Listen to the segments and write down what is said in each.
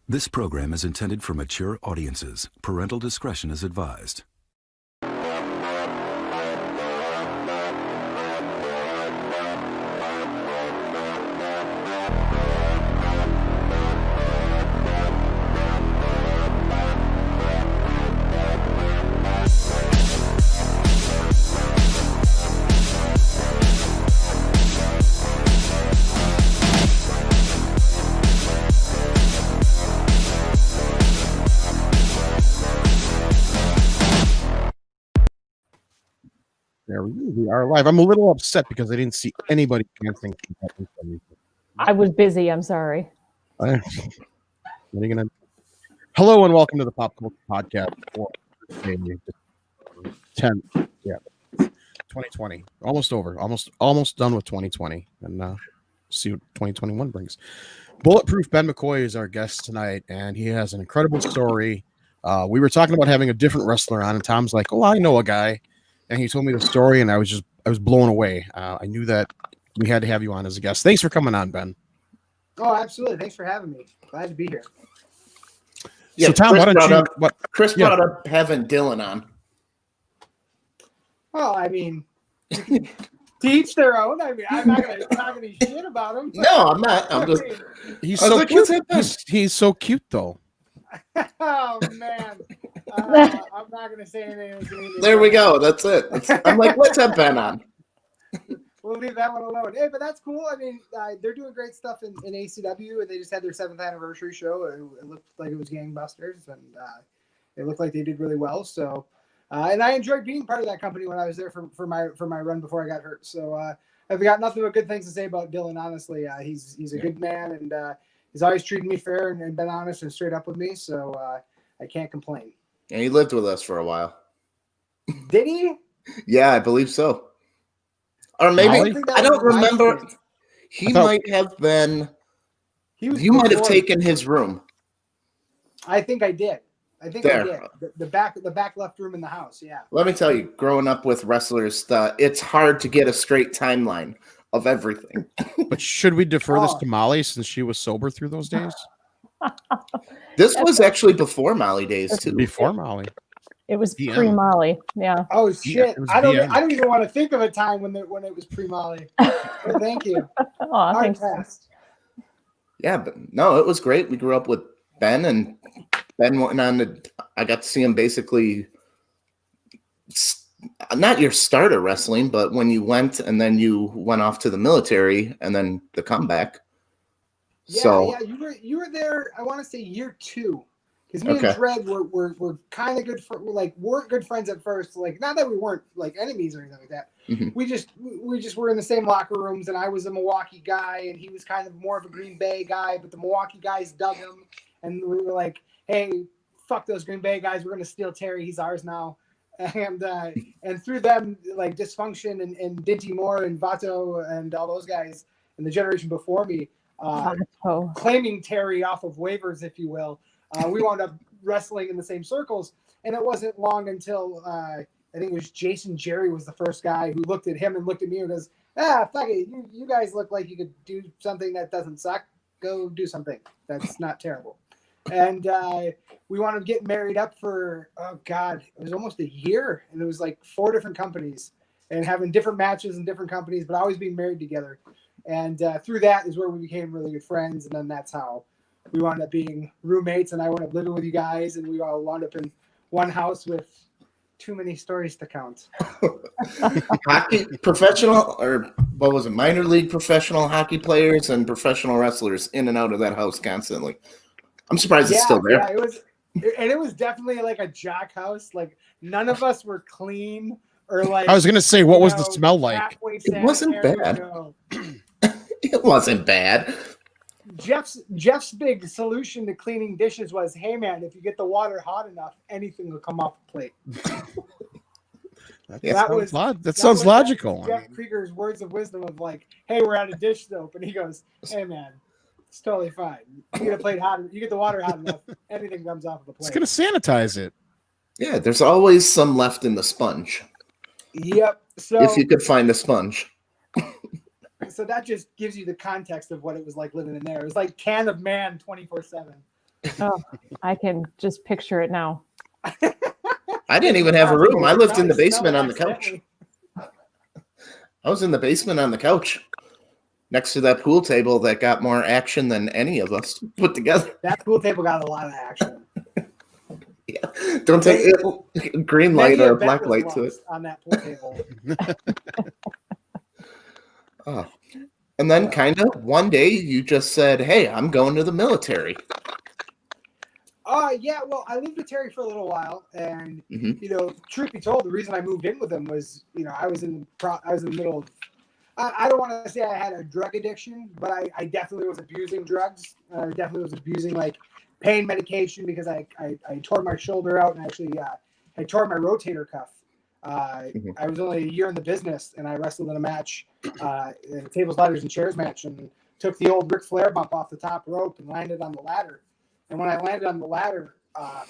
This program is intended for mature audiences. Parental discretion is advised. There we are live. I'm a little upset because I didn't see anybody dancing. I was busy. I'm sorry. What are you gonna? Hello and welcome to the Pop Culture Podcast for 10, 2020. Almost over. Almost done with 2020, and see what 2021 brings. Bulletproof Ben McCoy is our guest tonight, and he has an incredible story. We were talking about having a different wrestler on, and Tom's like, "Oh, I know a guy." And he told me the story, and I was blown away. I knew that we had to have you on as a guest. Thanks for coming on, Ben. Oh, absolutely. Thanks for having me. Glad to be here. Yeah, so Tom, why don't you? Chris brought up having Dylan on. Well, I mean, to each their own. I mean, I'm not going to talk any shit about him. No, I'm not. I'm just. He's so cute. He's so cute, though. Oh man, I'm not going to say anything. There we go. That's it. I'm like, let's have Ben on. We'll leave that one alone. Hey, but that's cool. I mean, they're doing great stuff in ACW, and they just had their 7th anniversary show. It looked like it was gangbusters, and it looked like they did really well. So, and I enjoyed being part of that company when I was there for my run before I got hurt. So, I've got nothing but good things to say about Dylan. Honestly, he's a good man, and he's always treated me fair and been honest and straight up with me. So, I can't complain. And he lived with us for a while. Did he? Yeah, I believe so. Or maybe I don't remember. He might have been. You might have taken his room. I think I did. I did. The back left room in the house. Yeah. Let me tell you, growing up with wrestlers, it's hard to get a straight timeline of everything. But should we defer this to Molly since she was sober through those days? This was actually before Molly days too. Before Molly. It was pre-Molly. Yeah. Oh shit! I don't even want to think of a time when it was pre-Molly. So thank you. Oh, thanks. Yeah, but no, it was great. We grew up with Ben, and Ben went on to. I got to see him basically. Not your start of wrestling, but when you went and then you went off to the military and then the comeback. Yeah, you were there. I want to say year 2. Because me and Dred were kind of good for weren't good friends at first. Like, not that we weren't like enemies or anything like that. Mm-hmm. We just were in the same locker rooms, and I was a Milwaukee guy, and he was kind of more of a Green Bay guy. But the Milwaukee guys dug him, and we were like, "Hey, fuck those Green Bay guys. We're gonna steal Terry. He's ours now." And through them, like Dysfunction and Dinty Moore and Vato and all those guys and the generation before me, claiming Terry off of waivers, if you will. We wound up wrestling in the same circles, and it wasn't long until I think it was Jason Jerry was the first guy who looked at him and looked at me and goes, fuck it, you guys look like you could do something that doesn't suck. Go do something that's not terrible. And we wound up getting married up for, it was almost a year, and it was like 4 different companies and having different matches in different companies, but always being married together. And through that is where we became really good friends, and then that's how we wound up being roommates, and I wound up living with you guys, and we all wound up in one house with too many stories to count. Hockey professional, or what was it? Minor league professional hockey players and professional wrestlers in and out of that house constantly. I'm surprised it's still there. Yeah, it was definitely like a jock house. Like, none of us were clean or like. I was gonna say, what was the smell like? It wasn't bad. It wasn't bad. Jeff's big solution to cleaning dishes was, hey man, if you get the water hot enough, anything will come off the plate. That sounds logical. Jeff Krieger's words of wisdom of like, hey, we're out of dish soap, and he goes, hey man, it's totally fine. You get a plate hot, you get the water hot enough, anything comes off of the plate. It's gonna sanitize it. Yeah, there's always some left in the sponge. Yep. So if you could find a sponge. So that just gives you the context of what it was like living in there. It was like Can of Man 24/7. Oh, I can just picture it now. I didn't even have a room. I lived in the basement on the couch. I was in the basement on the couch next to that pool table that got more action than any of us put together. That pool table got a lot of action. Yeah. Don't take it, green light or black light to it. On that pool table. Oh. And then kind of one day you just said, hey, I'm going to the military. Yeah, well, I lived with Terry for a little while, and truth be told, the reason I moved in with him was, I was in the middle of, I don't want to say I had a drug addiction, but I definitely was abusing drugs. I definitely was abusing like pain medication because I tore my shoulder out, and actually I tore my rotator cuff. I was only a year in the business, and I wrestled in a match, a tables, ladders, and chairs match, and took the old Ric Flair bump off the top rope and landed on the ladder. And when I landed on the ladder,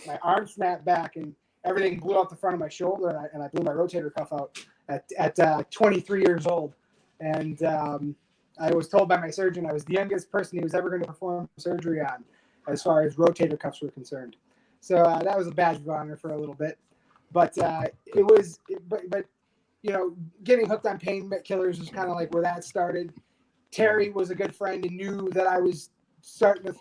my arm snapped back and everything blew out the front of my shoulder, and I blew my rotator cuff out at 23 years old. And I was told by my surgeon I was the youngest person he was ever going to perform surgery on as far as rotator cuffs were concerned. So that was a badge of honor for a little bit. But getting hooked on pain killers was kind of like where that started. Terry was a good friend and knew that I was starting to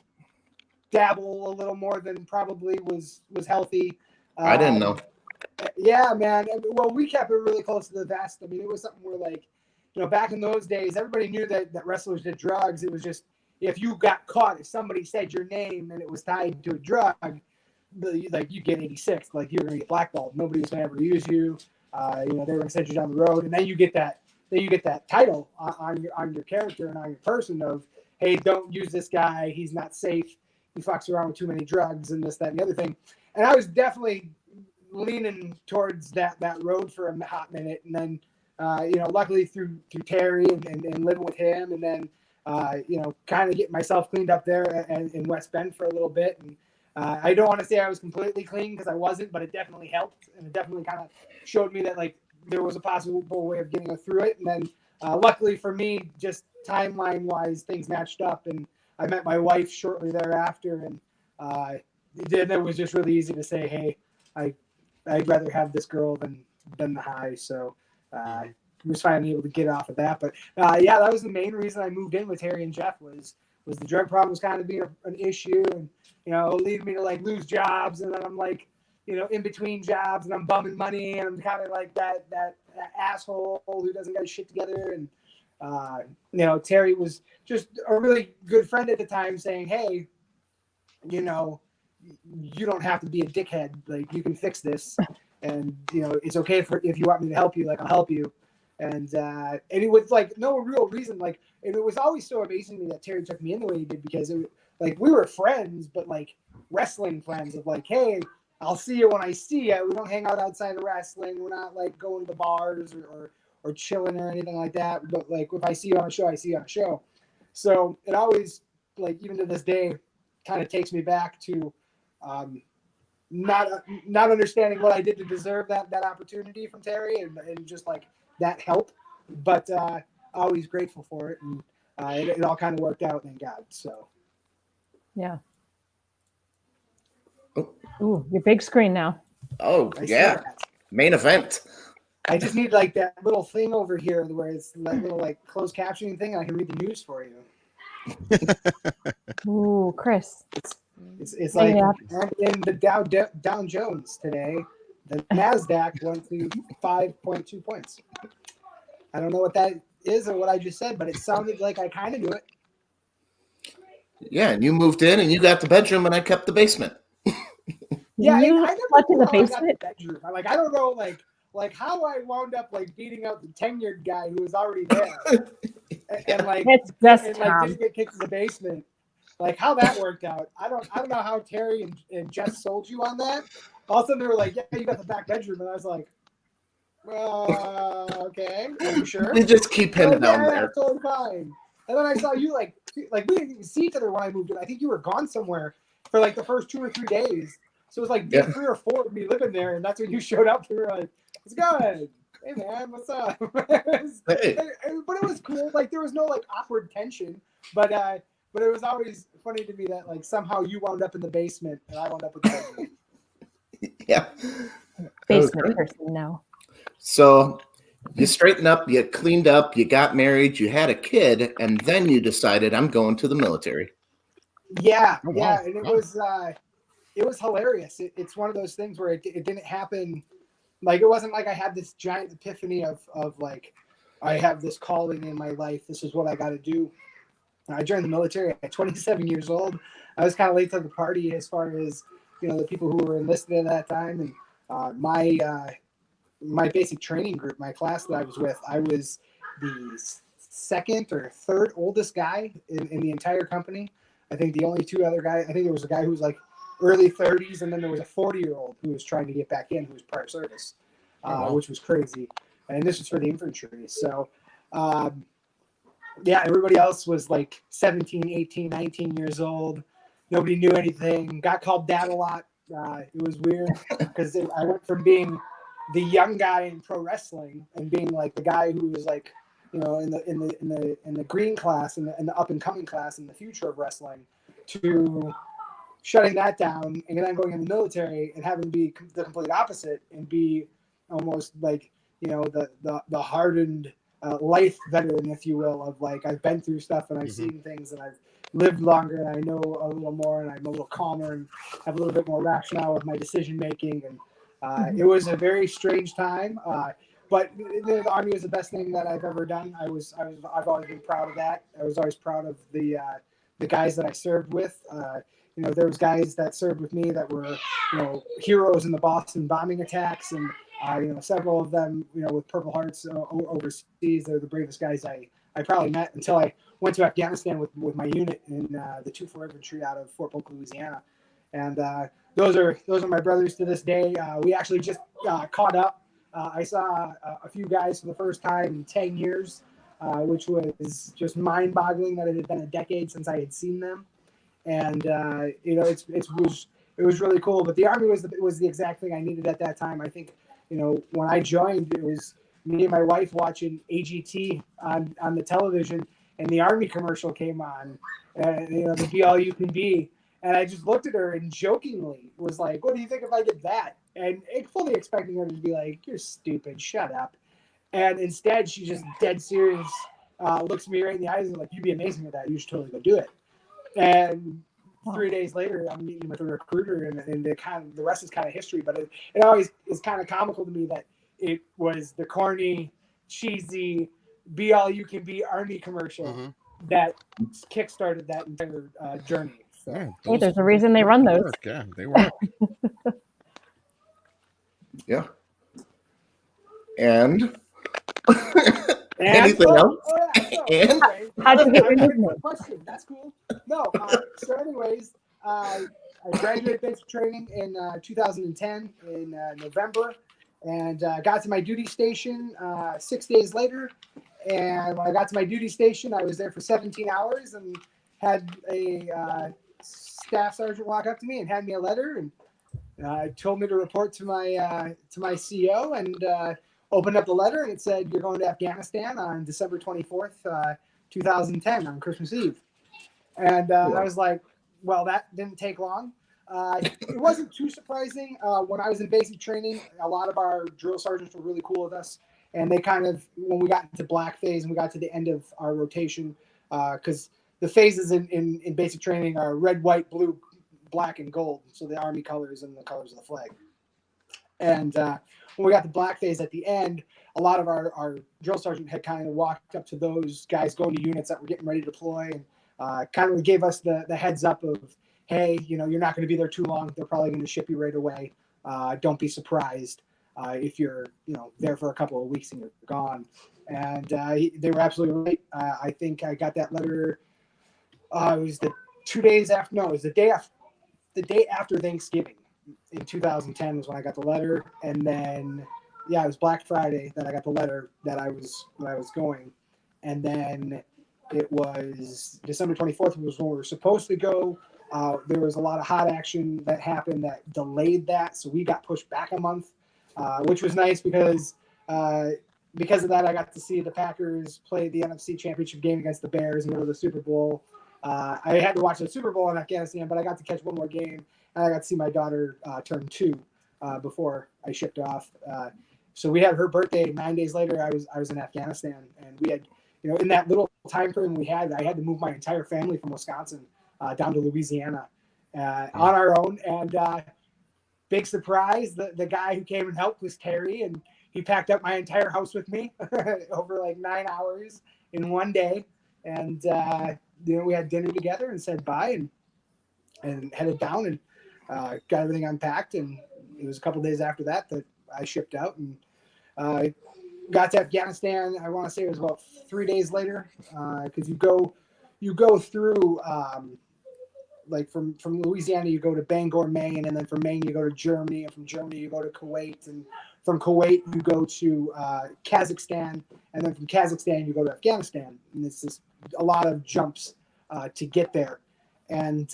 dabble a little more than probably was healthy. I didn't know. Yeah, man. Well, we kept it really close to the vest. I mean, it was something where, like, back in those days, everybody knew that wrestlers did drugs. It was just, if you got caught, if somebody said your name and it was tied to a drug, like, you get 86, like, you're going to get blackballed. Nobody was going to ever use you. They were going to send you down the road. And then you get that title on your character and on your person of, hey, don't use this guy. He's not safe. He fucks around with too many drugs and this, that, and the other thing. And I was definitely leaning towards that road for a hot minute. And then, luckily through Terry and living with him, and then, kind of getting myself cleaned up there in West Bend for a little bit. And I don't want to say I was completely clean because I wasn't, but it definitely helped. And it definitely kind of showed me that, like, there was a possible way of getting through it. And then, luckily for me, just timeline-wise, things matched up. And I met my wife shortly thereafter, and then it was just really easy to say, hey, I'd rather have this girl than the high. So I was finally able to get off of that. But that was the main reason I moved in with Harry and Jeff was the drug problem was kind of being an issue, and leading me to like lose jobs, and then I'm like, in between jobs, and I'm bumming money, and I'm kind of like that asshole who doesn't got his shit together. And Terry was just a really good friend at the time, saying, hey, you don't have to be a dickhead. Like, you can fix this, and it's okay if you want me to help you, like, I'll help you. And it was like no real reason. Like, and it was always so amazing to me that Terry took me in the way he did, because it, like, we were friends, but like wrestling friends of like, hey, I'll see you when I see you. We don't hang out outside of wrestling. We're not like going to the bars or chilling or anything like that. But like, if I see you on a show, I see you on a show. So it always, like, even to this day, kind of takes me back to not understanding what I did to deserve that opportunity from Terry, and just like that help. But always grateful for it, and it all kind of worked out, thank God. So yeah. Ooh, your big screen now. Oh, yeah. Main event. I just need like that little thing over here where it's that little like closed captioning thing, and I can read the news for you. Ooh, Chris. It's like in the Dow Jones today, the NASDAQ went to 5.2 points. I don't know what that is or what I just said, but it sounded like I kind of knew it. Yeah, and you moved in and you got the bedroom and I kept the basement. Yeah, you I never slept in the basement. The bedroom. Like, I don't know, like how I wound up like beating out the tenured guy who was already there, and like didn't get kicked to the basement. Like, how that worked out, I don't know how Terry and Jess sold you on that. All of a sudden they were like, yeah, you got the back bedroom, and I was like, okay, are you sure? We just keep him down there. Totally fine. And then I saw you like we didn't even see each other when I moved in. I think you were gone somewhere for like the first 2 or 3 days. So it was like day 3 or 4 of me living there, and that's when you showed up. We were like, "It's good. Hey man, what's up?" But it was cool. Like, there was no like awkward tension, but it was always funny to me that like somehow you wound up in the basement and I wound up with the bedroom. Yeah. Basement Okay. person, no. So you straightened up, you cleaned up, you got married, you had a kid, and then you decided I'm going to the military. Yeah, Oh, wow. yeah, and Wow. it was hilarious. It's one of those things where it didn't happen. Like it wasn't like I had this giant epiphany of like I have this calling in my life. This is what I got to do. I joined the military at 27 years old. I was kind of late to the party as far as the people who were enlisted at that time. And my basic training group, my class that I was with, I was the second or third oldest guy in the entire company. I think the only two other guys, I think there was a guy who was like early 30s, and then there was a 40-year-old who was trying to get back in, who was prior service, wow. which was crazy. And this was for the infantry. So, yeah, everybody else was like 17, 18, 19 years old. Nobody knew anything. Got called dad a lot. It was weird because I went from being the young guy in pro wrestling and being like the guy who was like, in the green class and the up and coming class in the future of wrestling, to shutting that down and then going in the military and having to be the complete opposite and be almost like the hardened life veteran, if you will, of like I've been through stuff and I've seen things and I've lived longer and I know a little more and I'm a little calmer and have a little bit more rationale with my decision making. And it was a very strange time. But the Army was the best thing that I've ever done. I've always been proud of that. I was always proud of the guys that I served with. There was guys that served with me that were heroes in the Boston bombing attacks, and several of them with Purple Hearts overseas. They're the bravest guys I probably met until I went to Afghanistan with my unit in the 2-4 Infantry out of Fort Polk, Louisiana. And those are my brothers to this day. We actually just caught up. I saw a few guys for the first time in 10 years, which was just mind-boggling that it had been a decade since I had seen them. And it was really cool. But the Army was the exact thing I needed at that time. I think when I joined, it was me and my wife watching AGT on the television, and the Army commercial came on, the Be All You Can Be. And I just looked at her and jokingly was like, what do you think if I did that? And fully expecting her to be like, you're stupid, shut up. And instead, she just dead serious, looks me right in the eyes and like, you'd be amazing at that. You should totally go do it. And 3 days later, I'm meeting with a recruiter, and the rest is kind of history. But it always is kind of comical to me that it was the corny, cheesy, Be All You Can Be Army commercial that kickstarted that entire journey. So. Yeah, Hey, there's a reason they run those. Yeah, they work. Yeah. And anything else? And How'd you get your nickname? Question. That's cool. No. So, anyways, I graduated basic training in 2010 in November, and got to my duty station 6 days later. And when I got to my duty station, I was there for 17 hours and had a staff sergeant walk up to me and hand me a letter and told me to report to my CO, and opened up the letter, and it said, you're going to Afghanistan on December 24th, 2010 on Christmas Eve. And I was like, well, that didn't take long. It wasn't too surprising. When I was in basic training, a lot of our drill sergeants were really cool with us. And they kind of, when we got into black phase and we got to the end of our rotation, because the phases in basic training are red, white, blue, black, and gold. So the Army colors and the colors of the flag. And when we got the black phase at the end, a lot of our drill sergeant had kind of walked up to those guys going to units that were getting ready to deploy, and kind of gave us the heads up of, hey, you're not going to be there too long. They're probably going to ship you right away. Don't be surprised if you're there for a couple of weeks and you're gone. And they were absolutely right. I think I got that letter. It was the 2 days after. No, it was the day after Thanksgiving. In 2010 was when I got the letter, and then it was Black Friday that I got the letter that I was going, and then it was December 24th was when we were supposed to go. There was a lot of hot action that happened that delayed that, so we got pushed back a month, which was nice because of that I got to see the Packers play the NFC Championship game against the Bears and go to the Super Bowl. I had to watch the Super Bowl in Afghanistan, but I got to catch one more game, and I got to see my daughter turn 2 before I shipped off. So we had her birthday 9 days later. I was in Afghanistan, and we had, in that little time frame I had to move my entire family from Wisconsin down to Louisiana on our own. And big surprise, the guy who came and helped was Terry, and he packed up my entire house with me over like 9 hours in one day. And we had dinner together and said bye, and headed down and got everything unpacked. And it was a couple days after that I shipped out and got to Afghanistan. I want to say it was about 3 days later, because you go through like from Louisiana you go to Bangor, Maine, and then from Maine you go to Germany, and from Germany you go to Kuwait, and from Kuwait you go to Kazakhstan, and then from Kazakhstan you go to Afghanistan. And it's just a lot of jumps to get there. And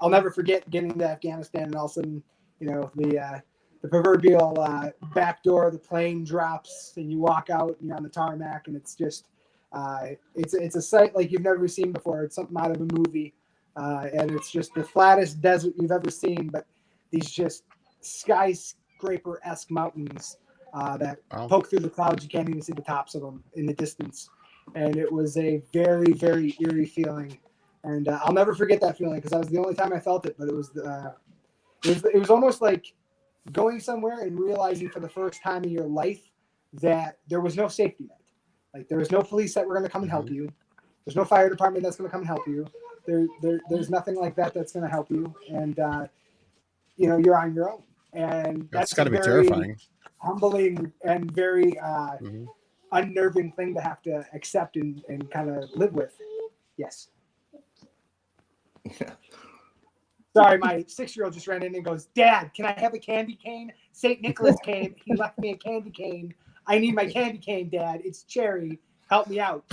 I'll never forget getting to Afghanistan, and all of a sudden, the proverbial back door of the plane drops, and you walk out and you're on the tarmac, and it's just it's a sight like you've never seen before. It's something out of a movie, and it's just the flattest desert you've ever seen, but these just skyscraper-esque mountains that poke through the clouds. You can't even see the tops of them in the distance, and it was a very, very eerie feeling. And I'll never forget that feeling, because that was the only time I felt it. But it was almost like going somewhere and realizing for the first time in your life that there was no safety net. Like, there was no police that were going to come and help you. There's no fire department that's going to come and help you. There's nothing like that that's going to help you. And you're on your own. And that's got to be terrifying, humbling, and very unnerving thing to have to accept and kind of live with. Yes. Sorry, my 6-year-old just ran in and goes, "Dad, can I have a candy cane? St. Nicholas came. He left me a candy cane. I need my candy cane, Dad. It's cherry. Help me out."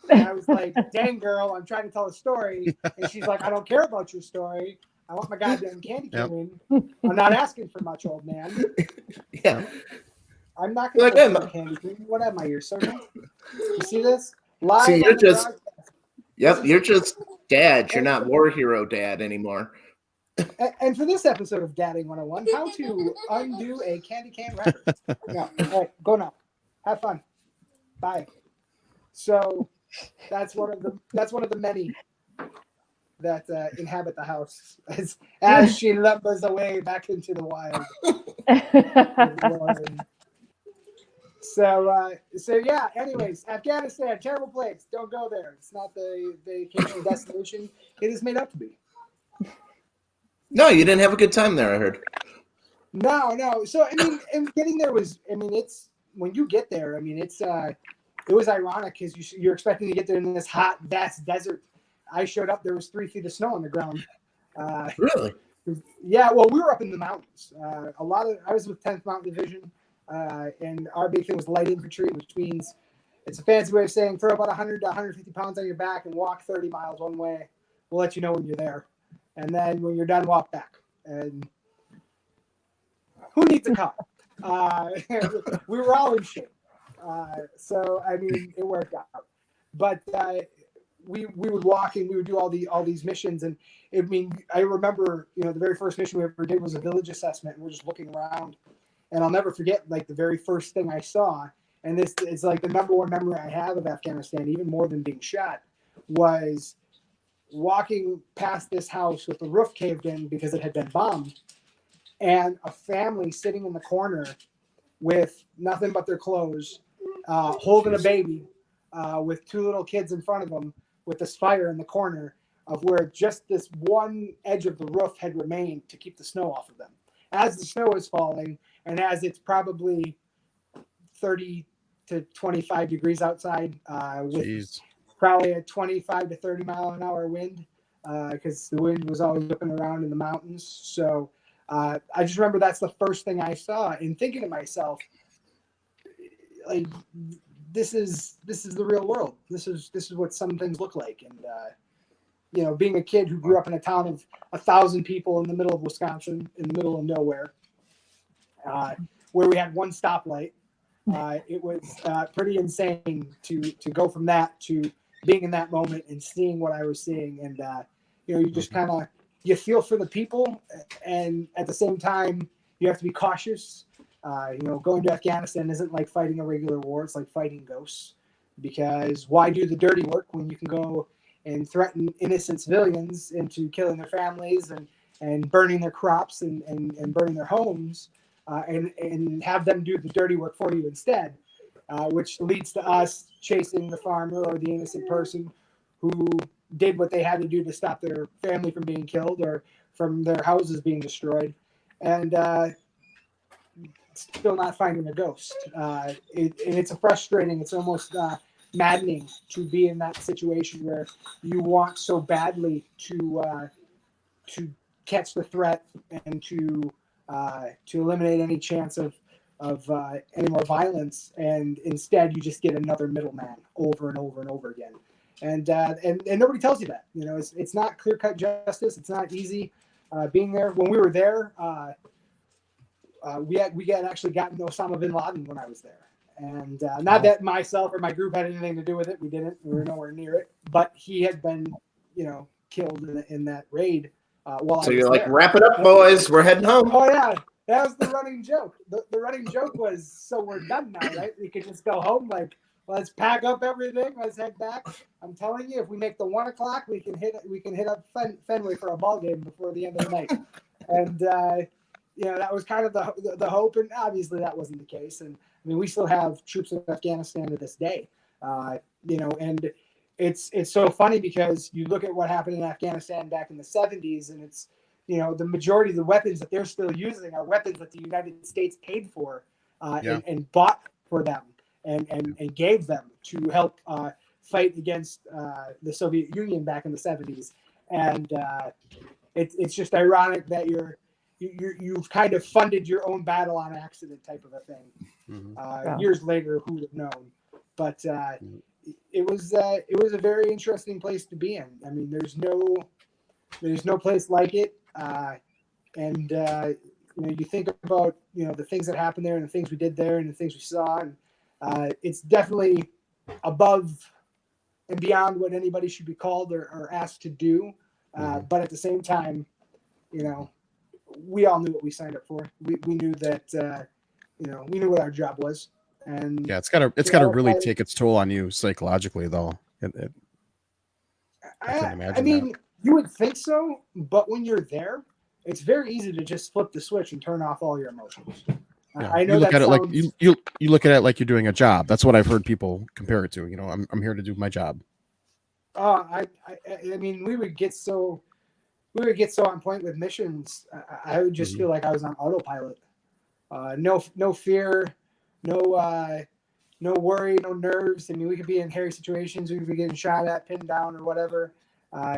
And I was like, "Dang, girl, I'm trying to tell a story." And she's like, "I don't care about your story. I want my goddamn candy cane. I'm not asking for much, old man." Yeah. I'm not going to get a candy cane. What am I, your servant? You see this? Live See, you're on the just, broadcast. you're just dad. You're not war hero dad anymore. And for this episode of Dadding 101, how to undo a candy can wrapper. Yeah. All right, go now. Have fun. Bye. So that's one of the many that inhabit the house as she lumbers away back into the wild. So yeah. Anyways, Afghanistan, terrible place. Don't go there. It's not the vacation destination it is made up to be. No, you didn't have a good time there, I heard. No. So, I mean, and getting there was, it's, when you get there, it was ironic because you're expecting to get there in this hot, vast desert. I showed up, there was 3 feet of snow on the ground. Really? Yeah, well, we were up in the mountains. I was with 10th Mountain Division, and our big thing was light infantry, which means it's a fancy way of saying throw about 100 to 150 pounds on your back and walk 30 miles one way. We'll let you know when you're there. And then when you're done, walk back. And who needs a car? We were all in shape. So, it worked out. But we would walk and we would do all these missions. And I remember, the very first mission we ever did was a village assessment. And we're just looking around. And I'll never forget, like, the very first thing I saw, and this is like the number one memory I have of Afghanistan, even more than being shot, was walking past this house with the roof caved in because it had been bombed, and a family sitting in the corner with nothing but their clothes, holding a baby, with 2 little kids in front of them, with this fire in the corner of where just this one edge of the roof had remained to keep the snow off of them. As the snow is falling, and as it's probably 30 to 25 degrees outside, with probably a 25 to 30 mile an hour wind, because the wind was always whipping around in the mountains. So I just remember that's the first thing I saw, and thinking to myself, like, this is the real world. This is what some things look like. And being a kid who grew up in a town of 1,000 people in the middle of Wisconsin, in the middle of nowhere, where we had one stoplight, it was pretty insane to go from that to being in that moment and seeing what I was seeing, and you just kind of you feel for the people, and at the same time you have to be cautious. Going to Afghanistan isn't like fighting a regular war; it's like fighting ghosts. Because why do the dirty work when you can go and threaten innocent civilians into killing their families and burning their crops and burning their homes, and have them do the dirty work for you instead, which leads to us chasing the farmer or the innocent person who did what they had to do to stop their family from being killed or from their houses being destroyed, and still not finding a ghost. It's a frustrating, it's almost maddening to be in that situation where you want so badly to catch the threat and to eliminate any chance of any more violence, and instead you just get another middleman over and over and over again, and nobody tells you that. It's not clear-cut justice. It's not easy being there. When we were there, we had actually gotten Osama bin Laden when I was there, and not that myself or my group had anything to do with it. We didn't. We were nowhere near it, but he had been killed in that raid. So you're like, wrap it up, boys. We're heading home. Oh yeah, that was the running joke. The running joke was, so we're done now, right? We could just go home. Like, let's pack up everything. Let's head back. I'm telling you, if we make the 1 o'clock, we can hit up Fenway for a ball game before the end of the night. And that was kind of the hope, and obviously that wasn't the case. And I mean, we still have troops in Afghanistan to this day. And it's so funny because you look at what happened in Afghanistan back in the 70s, and it's, the majority of the weapons that they're still using are weapons that the United States paid for and bought for them and gave them to help fight against the Soviet Union back in the 70s. And it's just ironic that you've kind of funded your own battle on accident type of a thing. Years later, who would have known? But it was a very interesting place to be in. I mean, there's no place like it. You think about the things that happened there and the things we did there and the things we saw, and it's definitely above and beyond what anybody should be called or asked to do. But at the same time, we all knew what we signed up for. We knew that we knew what our job was. And it's gotta really take its toll on you psychologically, though. I can imagine. I mean, you would think so, but when you're there, it's very easy to just flip the switch and turn off all your emotions. Yeah. I know you look that at sounds... it like you look at it like you're doing a job. That's what I've heard people compare it to. I'm here to do my job. I mean, we would get so on point with missions. I would just feel like I was on autopilot. No fear, no worry, no nerves. I mean, we could be in hairy situations. We could be getting shot at, pinned down, or whatever.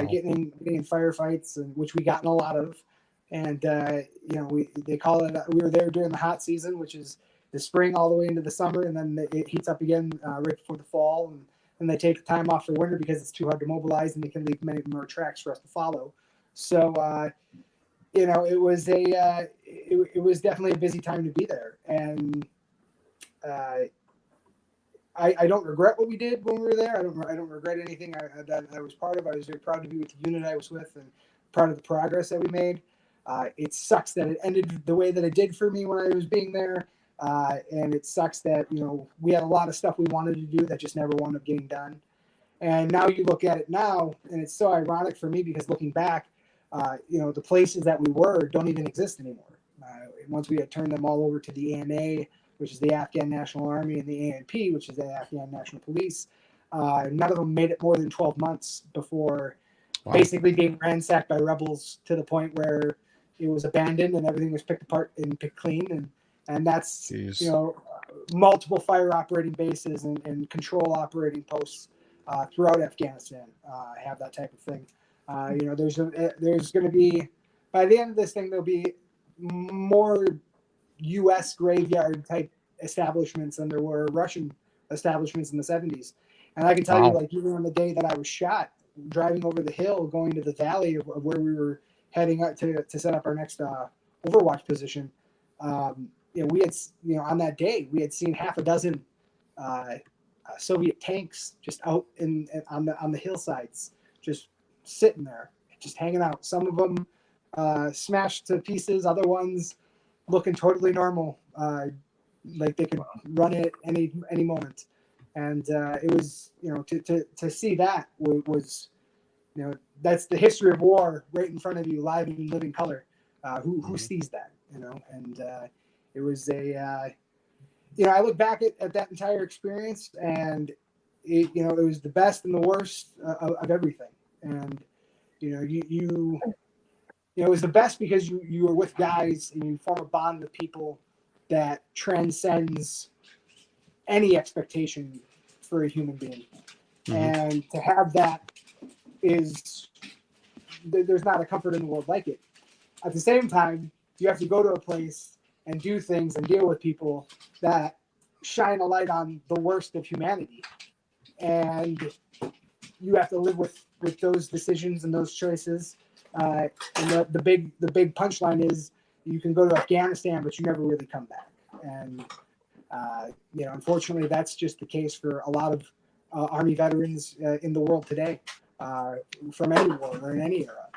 Getting in firefights, which we got in a lot of. And they call it. We were there during the hot season, which is the spring all the way into the summer, and then it heats up again right before the fall. And then they take time off for winter because it's too hard to mobilize, and they can leave many more tracks for us to follow. So it was it was definitely a busy time to be there, and I don't regret what we did when we were there. I don't regret anything that I was part of. I was very proud to be with the unit I was with, and proud of the progress that we made. It sucks that it ended the way that it did for me when I was being there, and it sucks that we had a lot of stuff we wanted to do that just never wound up getting done. And now you look at it now, and it's so ironic for me because looking back, the places that we were don't even exist anymore. Once we had turned them all over to the ANA, which is the Afghan National Army, and the ANP, which is the Afghan National Police, none of them made it more than 12 months before basically being ransacked by rebels to the point where it was abandoned and everything was picked apart and picked clean. And that's, multiple fire operating bases and control operating posts throughout Afghanistan have that type of thing. There's going to be, by the end of this thing, there'll be more U.S. graveyard type establishments than there were Russian establishments in the 70s. And I can tell you, like, even on the day that I was shot, driving over the hill, going to the valley of where we were heading up to set up our next Overwatch position, we had, on that day, we had seen half a dozen Soviet tanks just out on the hillsides, just sitting there, just hanging out. Some of them smashed to pieces, other ones looking totally normal, like they could run it any moment. And it was, to see that was, that's the history of war right in front of you, live in living color. Who sees that, And it was I look back at that entire experience, and it was the best and the worst of everything. And it was the best because you were with guys and you form a bond with people that transcends any expectation for a human being. And to have that there's not a comfort in the world like it. At the same time, you have to go to a place and do things and deal with people that shine a light on the worst of humanity. And you have to live with those decisions and those choices. And the big punchline is you can go to Afghanistan, but you never really come back. And unfortunately, that's just the case for a lot of Army veterans in the world today, from any war or in any era.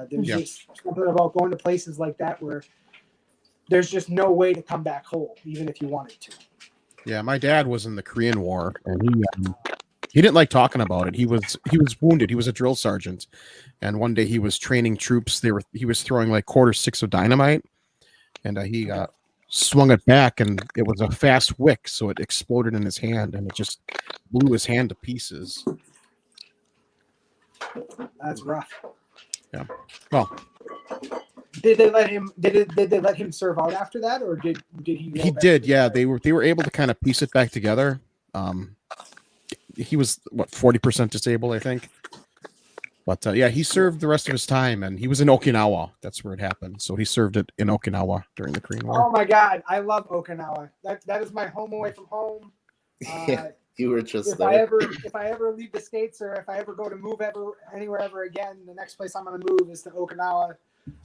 There's just something about going to places like that where there's just no way to come back whole, even if you wanted to. Yeah, my dad was in the Korean War, and he didn't like talking about it. He was wounded. He was a drill sergeant, and one day he was training troops. He was throwing like .6 of dynamite, and he swung it back, and it was a fast wick, so it exploded in his hand, and it just blew his hand to pieces. That's rough. Yeah. Well, did they let him serve out after that, or did he? He did. Yeah, they were able to kind of piece it back together. He was 40% disabled, I think. But he served the rest of his time, and he was in Okinawa. That's where it happened. So he served it in Okinawa during the Korean War. Oh my God, I love Okinawa. That is my home away from home. You were just if I ever leave the States, or if I ever go to move anywhere ever again, the next place I'm going to move is to Okinawa.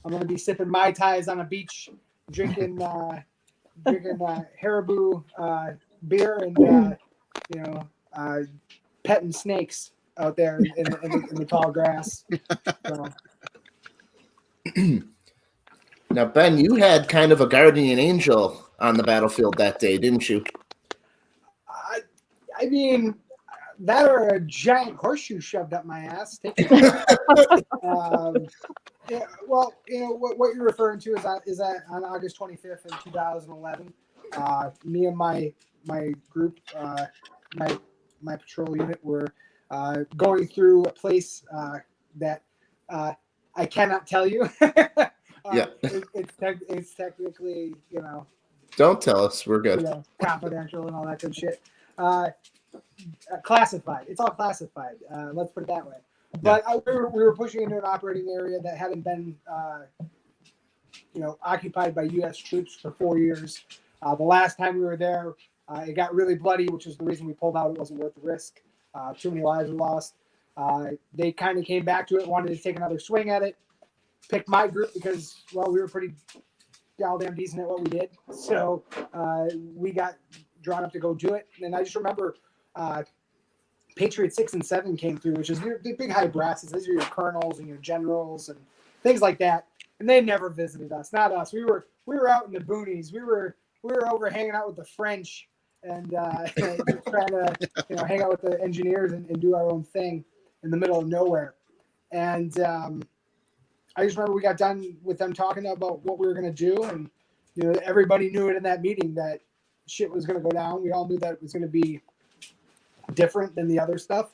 I'm going to be sipping Mai Tais on a beach, drinking Haribo beer, and petting snakes out there in the tall grass. So. Now, Ben, you had kind of a guardian angel on the battlefield that day, didn't you? I mean, that or a giant horseshoe shoved up my ass. Yeah, well, what you're referring to is that on August 25th in 2011, me and my group, my patrol unit were going through a place that I cannot tell you. It's technically, Don't tell us. We're good. Confidential and all that good shit. Classified. It's all classified. Let's put it that way. But we were pushing into an operating area that hadn't been, occupied by U.S. troops for 4 years. The last time we were there, it got really bloody, which is the reason we pulled out. It wasn't worth the risk. Too many lives were lost. They kind of came back to it, wanted to take another swing at it. Picked my group because, well, we were pretty goddamn decent at what we did. So we got drawn up to go do it. And I just remember Patriot 6 and 7 came through, which is the big high brasses. These are your colonels and your generals and things like that. And they never visited us. Not us. We were out in the boonies. We were over hanging out with the French and trying to hang out with the engineers and do our own thing in the middle of nowhere. And I just remember we got done with them talking about what we were going to do, and everybody knew it in that meeting that shit was going to go down. We all knew that it was going to be different than the other stuff.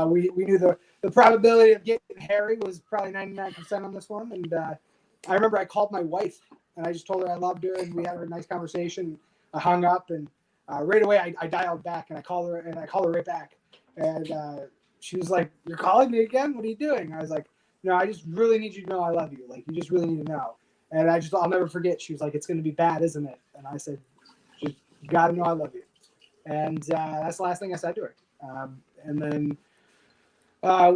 We knew the probability of getting hairy was probably 99% on this one. And I remember I called my wife and I just told her I loved her, and we had a nice conversation. I hung up, and right away I dialed back and I called her right back. And she was like, "You're calling me again? What are you doing?" I was like, "No, I just really need you to know I love you. Like, you just really need to know." And I'll never forget. She was like, "It's going to be bad, isn't it?" And I said, "You got to know I love you." And that's the last thing I said to her. And then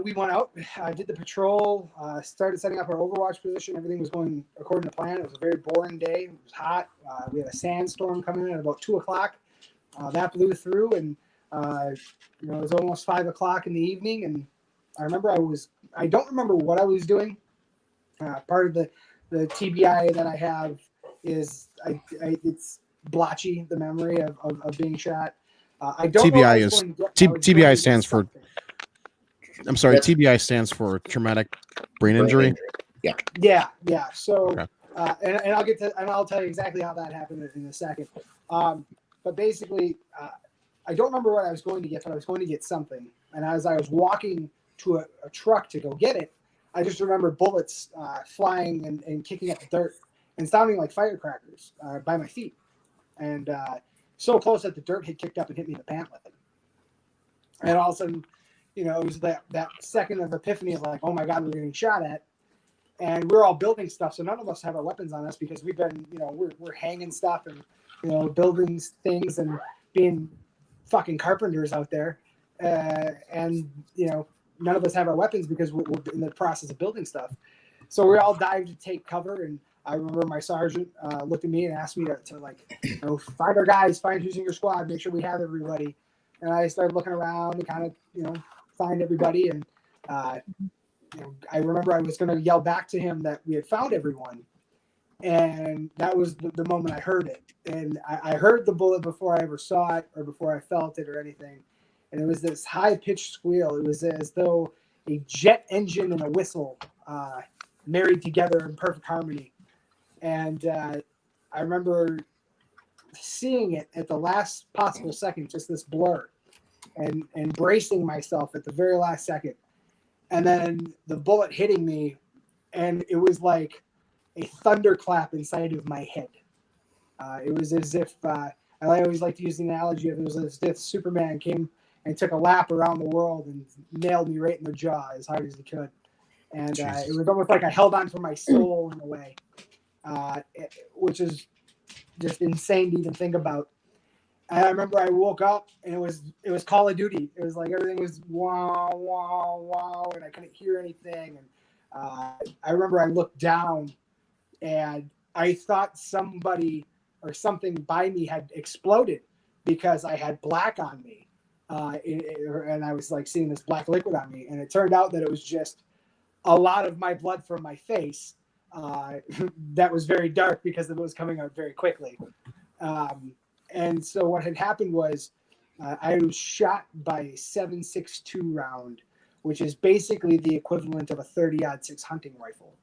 we went out, did the patrol, started setting up our overwatch position. Everything was going according to plan. It was a very boring day. It was hot. We had a sandstorm coming in at about 2 o'clock. That blew through, and It was almost 5 o'clock in the evening, and I don't remember what I was doing. Part of the TBI that I have is it's blotchy, the memory of being shot. I don't know what I was going to get. TBI stands for. Something. I'm sorry. TBI stands for traumatic brain injury. Yeah. So, okay. and I'll tell you exactly how that happened in a second. But basically, I don't remember what I was going to get, but I was going to get something. And as I was walking to a truck to go get it, I just remember bullets flying and kicking up the dirt and sounding like firecrackers by my feet. And so close that the dirt had kicked up and hit me in the pant leg. And all of a sudden, it was that second of epiphany of like, oh my God, we're getting shot at. And we're all building stuff. So none of us have our weapons on us because we've been, we're hanging stuff and, building things and being fucking carpenters out there. And none of us have our weapons because we're in the process of building stuff. So we all dived to take cover. And I remember my sergeant looked at me and asked me to find our guys, find who's in your squad, make sure we have everybody. And I started looking around and kind of, find everybody. And I remember I was going to yell back to him that we had found everyone. And that was the moment I heard it. And I heard the bullet before I ever saw it or before I felt it or anything. And it was this high-pitched squeal. It was as though a jet engine and a whistle married together in perfect harmony. And I remember seeing it at the last possible second, just this blur, and bracing myself at the very last second. And then the bullet hitting me, and it was like a thunderclap inside of my head. It was as if, I always like to use the analogy of it was as if Superman came and took a lap around the world and nailed me right in the jaw as hard as he could. And it was almost like I held on for my soul in a way, which is just insane to even think about. And I remember I woke up and it was Call of Duty. It was like everything was wow, wow, wow, and I couldn't hear anything. And I remember I looked down and I thought somebody or something by me had exploded because I had black on me. And I was like seeing this black liquid on me. And it turned out that it was just a lot of my blood from my face that was very dark because it was coming out very quickly. And so what had happened was I was shot by a 7.62 round, which is basically the equivalent of a 30-06 hunting rifle.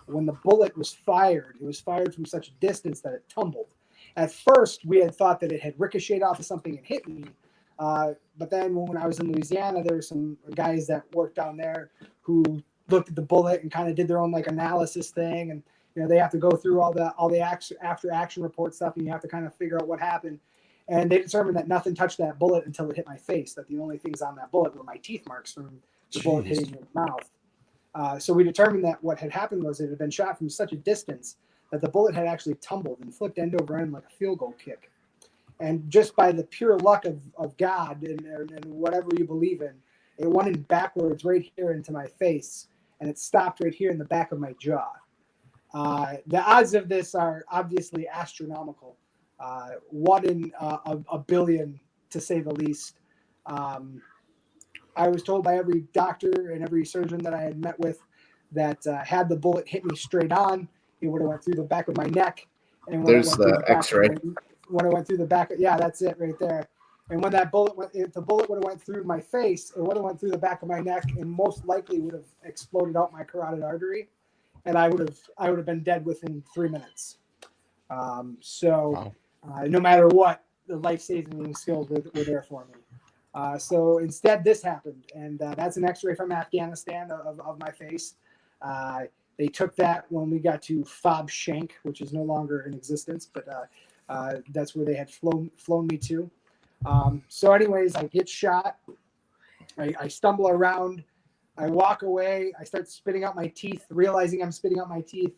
When the bullet was fired, it was fired from such a distance that it tumbled. At first, we had thought that it had ricocheted off of something and hit me. But then when I was in Louisiana, there were some guys that worked down there who looked at the bullet and kind of did their own analysis thing. And, they have to go through all the after action report stuff, and you have to kind of figure out what happened. And they determined that nothing touched that bullet until it hit my face, that the only things on that bullet were my teeth marks from the bullet hitting my mouth. So we determined that what had happened was it had been shot from such a distance that the bullet had actually tumbled and flipped end over end like a field goal kick. And just by the pure luck of God and whatever you believe in, it went in backwards right here into my face, and it stopped right here in the back of my jaw. The odds of this are obviously astronomical. 1 in a billion, to say the least. I was told by every doctor and every surgeon that I had met with that had the bullet hit me straight on, it would have went through the back of my neck. And there's the X-ray. When it went through the back, yeah, that's it right there. And when that bullet went, if the bullet would have went through my face, it would have went through the back of my neck, and most likely would have exploded out my carotid artery, and I would have been dead within 3 minutes. Wow. No matter what, the life-saving skills were there for me. So instead, this happened, and that's an X-ray from Afghanistan of my face. They took that when we got to Fob Shank, which is no longer in existence, but that's where they had flown me to. So anyways, I get shot. I stumble around. I walk away. I start spitting out my teeth, realizing I'm spitting out my teeth,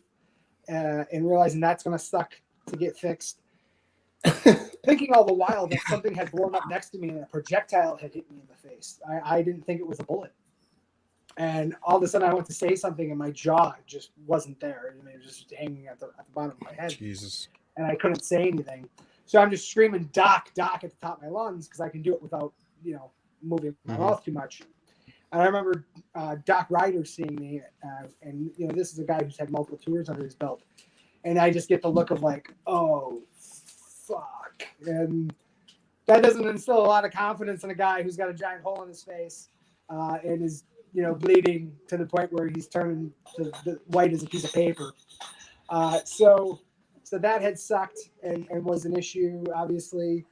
and realizing that's going to suck to get fixed. Thinking all the while that something had blown up next to me and a projectile had hit me in the face. I didn't think it was a bullet. And all of a sudden I went to say something and my jaw just wasn't there. It was just hanging at the bottom of my head. Jesus. And I couldn't say anything. So I'm just screaming, Doc, Doc, at the top of my lungs because I can do it without moving my Mhm. mouth too much. And I remember Doc Ryder seeing me, and this is a guy who's had multiple tours under his belt, and I just get the look of like, oh, fuck, and that doesn't instill a lot of confidence in a guy who's got a giant hole in his face and is bleeding to the point where he's turning to the white as a piece of paper. So that had sucked and was an issue. Obviously,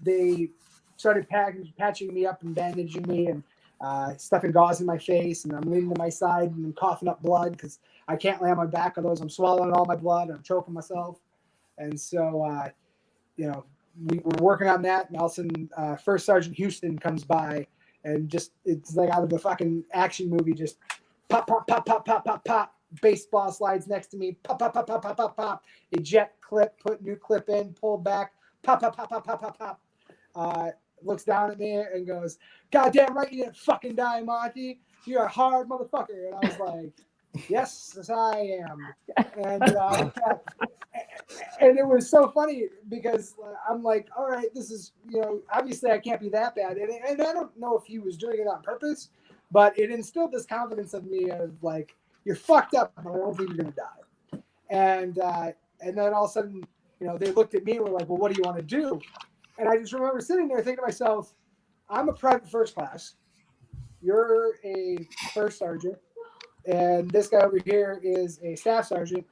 they started patching me up and bandaging me and stuffing gauze in my face, and I'm leaning to my side and I'm coughing up blood because I can't lay on my back, otherwise I'm swallowing all my blood and I'm choking myself. And so, we were working on that, and all of a sudden, First Sergeant Houston comes by, and just it's like out of a fucking action movie, just pop, pop, pop, pop, pop, pop, pop. Baseball slides next to me, pop, pop, pop, pop, pop, pop, pop. Eject clip, put new clip in, pull back, pop, pop, pop, pop, pop, pop, pop. Looks down at me and goes, "Goddamn right, you didn't fucking die, Monty. You're a hard motherfucker." And I was like, "Yes, I am." And it was so funny because I'm like, all right, this is, obviously I can't be that bad. And I don't know if he was doing it on purpose, but it instilled this confidence in me of like, you're fucked up, but I don't think you're going to die. And then all of a sudden, they looked at me and were like, well, what do you want to do? And I just remember sitting there thinking to myself, I'm a private first class. You're a first sergeant. And this guy over here is a staff sergeant.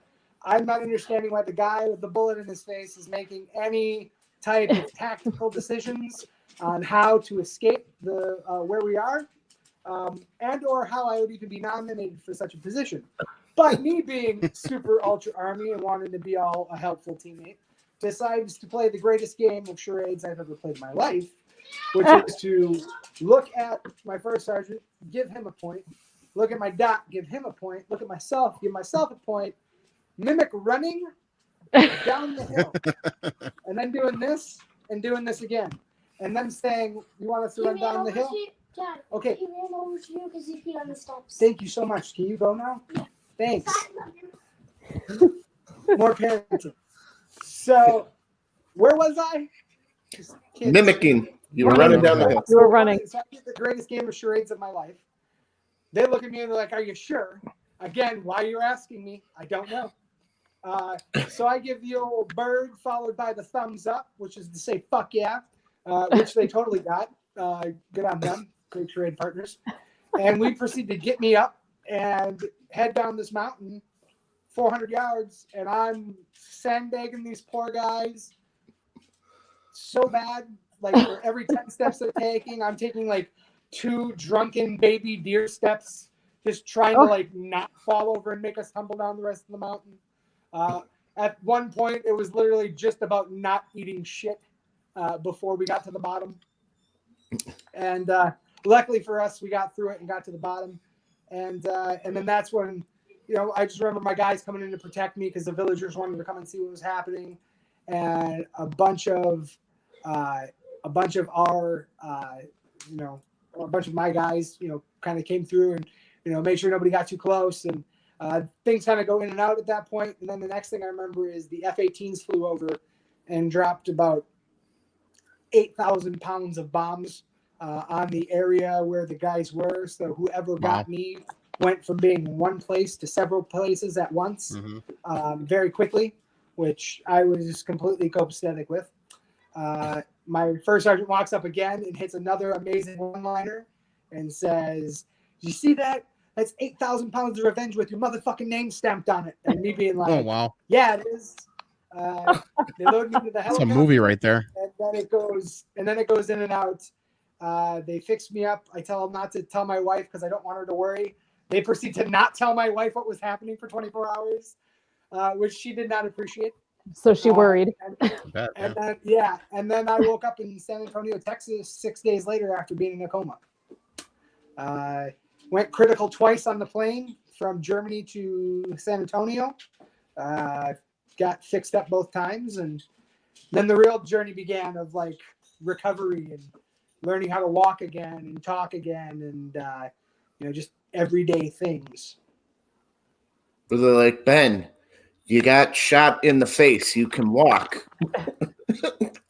I'm not understanding why the guy with the bullet in his face is making any type of tactical decisions on how to escape the where we are, and or how I would even be nominated for such a position. But me being super ultra army and wanting to be all a helpful teammate, decides to play the greatest game of charades I've ever played in my life, which is to look at my first sergeant, give him a point, look at my doc, give him a point, look at myself, give myself a point, mimic running down the hill, and then doing this and doing this again, and then saying, "You want us to run down the hill?" Dad, okay. He ran over to you because he peed on the steps. Thank you so much. Can you go now? Yeah. Thanks. More parenting. So, where was I? Mimicking. You were running down the hill. You were running. So I did the greatest game of charades of my life. They look at me and they're like, "Are you sure?" Again, why you're asking me, I don't know. So I give the old bird followed by the thumbs up, which is to say, fuck yeah, which they totally got. Good on them. Great charade partners. And we proceed to get me up and head down this mountain 400 yards. And I'm sandbagging these poor guys so bad. Like for every 10 steps they're taking, I'm taking like 2 drunken baby deer steps, just trying to like not fall over and make us tumble down the rest of the mountain. At one point, it was literally just about not eating shit before we got to the bottom. And luckily for us, we got through it and got to the bottom. And then that's when, I just remember my guys coming in to protect me because the villagers wanted to come and see what was happening. And a bunch of our, a bunch of my guys, kind of came through and, made sure nobody got too close. And things kind of go in and out at that point. And then the next thing I remember is the F-18s flew over and dropped about 8,000 pounds of bombs on the area where the guys were. So whoever got me went from being in one place to several places at once very quickly, which I was completely copacetic with. My first sergeant walks up again and hits another amazing one-liner and says, "You see that? That's 8,000 pounds of revenge with your motherfucking name stamped on it." And me being like, Oh, wow. "Yeah, it is." They load me into the helicopter. That's a movie right there. And then it goes in and out. They fix me up. I tell them not to tell my wife because I don't want her to worry. They proceed to not tell my wife what was happening for 24 hours, which she did not appreciate. So she worried. And then I woke up in San Antonio, Texas 6 days later after being in a coma. Went critical twice on the plane from Germany to San Antonio. Got fixed up both times. And then the real journey began of like recovery and learning how to walk again and talk again and, just everyday things. Were they like, "Ben, you got shot in the face. You can walk."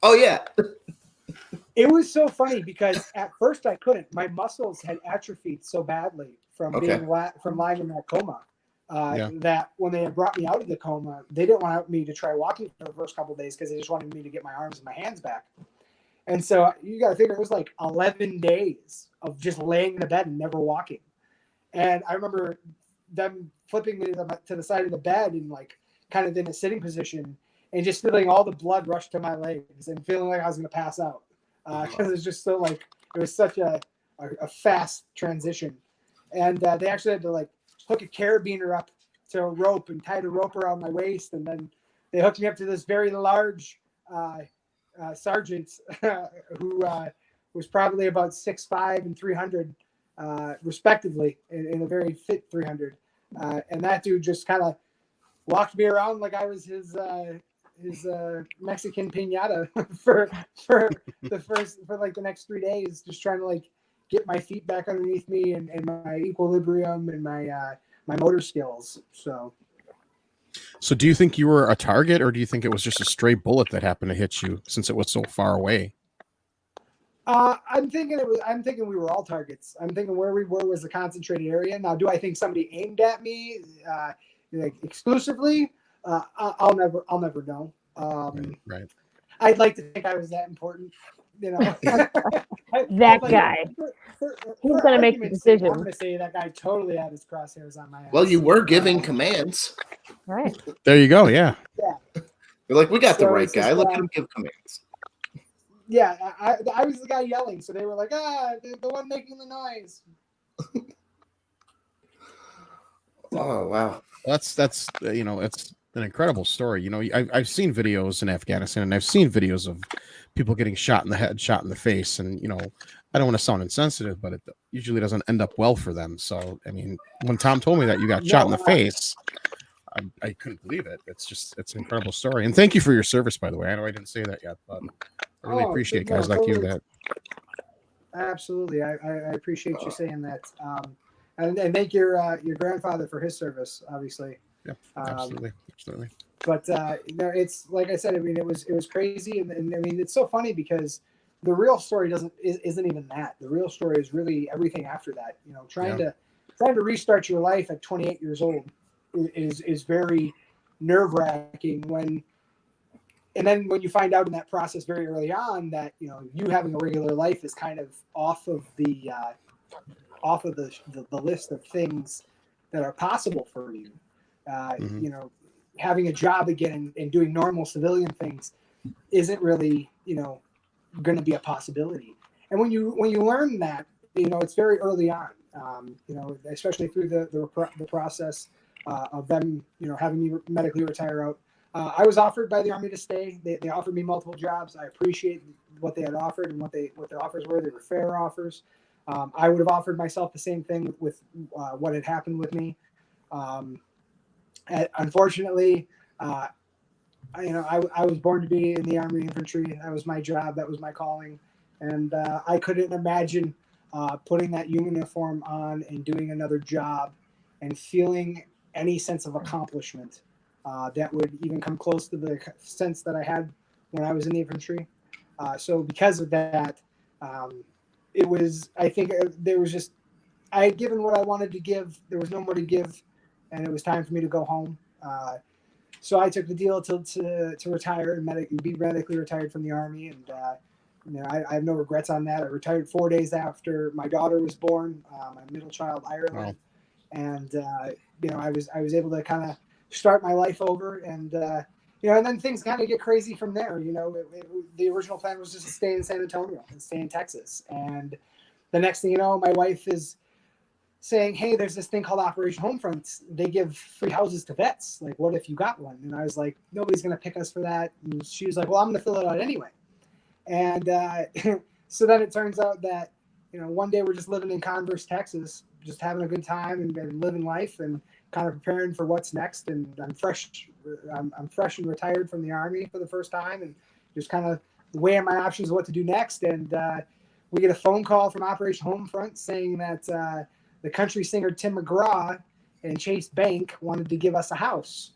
Oh, yeah. It was so funny because at first I couldn't. My muscles had atrophied so badly from Okay. from lying in that coma Yeah. that when they had brought me out of the coma, they didn't want me to try walking for the first couple of days because they just wanted me to get my arms and my hands back. And so you got to figure it was like 11 days of just laying in the bed and never walking. And I remember them flipping me to the side of the bed and like kind of in a sitting position and just feeling all the blood rush to my legs and feeling like I was going to pass out. Because it's just so like it was such a fast transition, and they actually had to like hook a carabiner up to a rope and tie the rope around my waist, and then they hooked me up to this very large sergeant who was probably about 6'5" and 300 respectively, in a very fit 300, and that dude just kind of walked me around like I was his Mexican piñata for like the next 3 days, just trying to like get my feet back underneath me and my equilibrium and my motor skills. So do you think you were a target, or do you think it was just a stray bullet that happened to hit you since it was so far away? I'm thinking we were all targets. I'm thinking where we were was a concentrated area. Now, do I think somebody aimed at me like exclusively? I'll never know. Right. I'd like to think I was that important, you know. That guy. He's gonna make the decision. I'm gonna say that guy totally had his crosshairs on my ass. Well, you were giving commands. Right. There you go. Yeah. You're like, we got the So right it's guy. just, Look at him give commands. Yeah, I was the guy yelling, so they were like, the one making the noise. Oh wow. That's it's an incredible story. You know, I've seen videos in Afghanistan, and I've seen videos of people getting shot in the head, shot in the face, and you know, I don't want to sound insensitive, but it usually doesn't end up well for them. So, I mean, when Tom told me that you got shot in the face, I couldn't believe it. It's an incredible story, and thank you for your service, by the way. I know I didn't say that yet, but I really appreciate guys like you that. Absolutely, I appreciate you saying that, and thank your grandfather for his service, obviously. Yeah, absolutely. But it's like I said. I mean, it was crazy, and I mean, it's so funny because the real story isn't even that. The real story is really everything after that. You know, trying to restart your life at 28 years old is very nerve-wracking and then when you find out in that process very early on that you having a regular life is kind of off of the list of things that are possible for you. Having a job again and doing normal civilian things isn't really going to be a possibility. And when you learn that, it's very early on. Especially through the process of them, having me medically retire out. I was offered by the Army to stay. They offered me multiple jobs. I appreciate what they had offered and what their offers were. They were fair offers. I would have offered myself the same thing with what had happened with me. Unfortunately, I was born to be in the Army infantry. That was my job. That was my calling. And I couldn't imagine putting that uniform on and doing another job and feeling any sense of accomplishment that would even come close to the sense that I had when I was in the infantry. So because of that, I had given what I wanted to give. There was no more to give, and it was time for me to go home. So I took the deal to retire and be medically retired from the Army. And I have no regrets on that. I retired 4 days after my daughter was born, my middle child, Ireland. Wow. And I was able to kind of start my life over, and and then things kind of get crazy from there. The original plan was just to stay in San Antonio and stay in Texas. And the next thing you know, my wife is saying, hey, there's this thing called Operation Homefront. They give free houses to vets. Like, what if you got one? And I was like, nobody's going to pick us for that. And she was like, well, I'm going to fill it out anyway. And so then it turns out that, one day we're just living in Converse, Texas, just having a good time and living life and kind of preparing for what's next. And I'm fresh and retired from the Army for the first time and just kind of weighing my options of what to do next. And we get a phone call from Operation Homefront saying that the country singer Tim McGraw and Chase Bank wanted to give us a house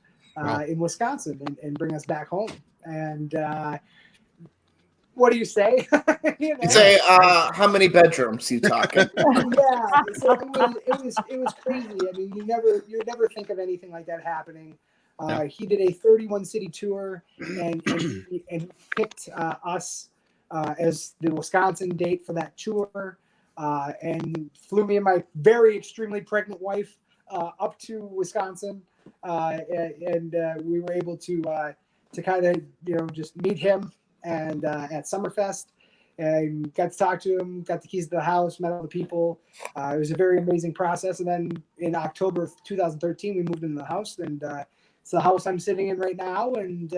in Wisconsin and bring us back home. And what do you say? You know? You say, how many bedrooms you talking? Yeah, so it was crazy. I mean, you never think of anything like that happening. He did a 31 city tour, and he picked us as the Wisconsin date for that tour, and flew me and my very extremely pregnant wife up to Wisconsin, and we were able to kind of just meet him and at Summerfest. And got to talk to him, got the keys to the house, met all the people. It was a very amazing process. And then in October of 2013, we moved into the house, and it's the house I'm sitting in right now. And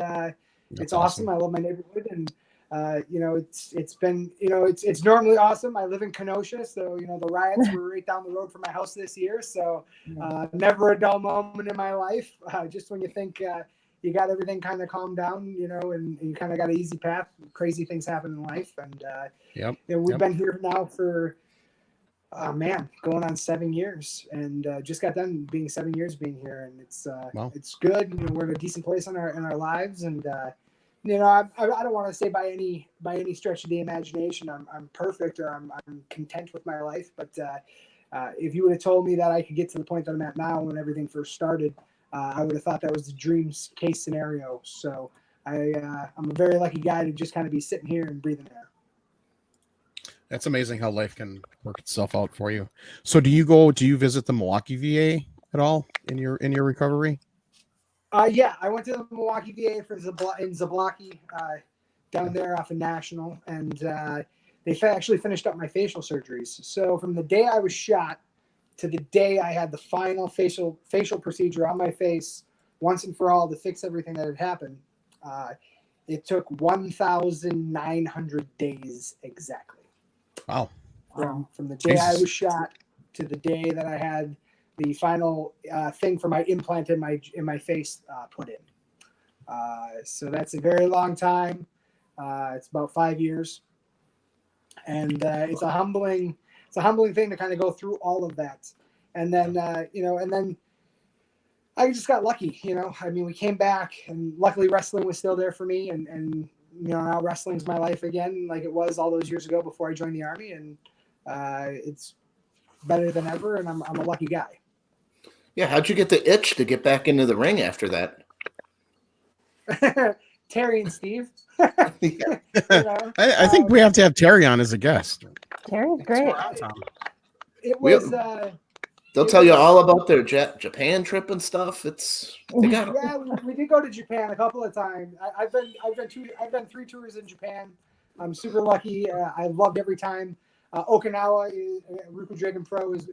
it's awesome. I love my neighborhood, and it's been it's normally awesome. I live in Kenosha, so the riots were right down the road from my house this year. So never a dull moment in my life. Just when you think you got everything kind of calmed down, and you kind of got an easy path. Crazy things happen in life, and we've been here now for going on 7 years, and just got done being 7 years being here, and it's good. We're in a decent place in our lives, and I don't want to say by any stretch of the imagination I'm perfect or I'm content with my life, but if you would have told me that I could get to the point that I'm at now when everything first started, I would have thought that was the dream case scenario. So I'm a very lucky guy to just kind of be sitting here and breathing air. That's amazing how life can work itself out for you. So do you visit the Milwaukee VA at all in your recovery? Yeah, I went to the Milwaukee VA in Zablocki, down there off of National, and they actually finished up my facial surgeries. So from the day I was shot to the day I had the final facial procedure on my face once and for all to fix everything that had happened, it took 1,900 days exactly. Wow. From the day I was shot to the day that I had the final thing for my implant in my face put in. So that's a very long time. It's about 5 years, and it's a humbling thing to kind of go through all of that. And then and then I just got lucky. I mean, we came back, and luckily wrestling was still there for me, and now wrestling's my life again, like it was all those years ago before I joined the Army, and it's better than ever, and I'm a lucky guy. Yeah, how'd you get the itch to get back into the ring after that? Terry and Steve. I think we have to have Terry on as a guest. Terry's great. It was. They'll tell you all about their Japan trip and stuff. They got yeah, we did go to Japan a couple of times. I've done 3 tours in Japan. I'm super lucky. I loved every time. Okinawa, Ruku Dragon Pro is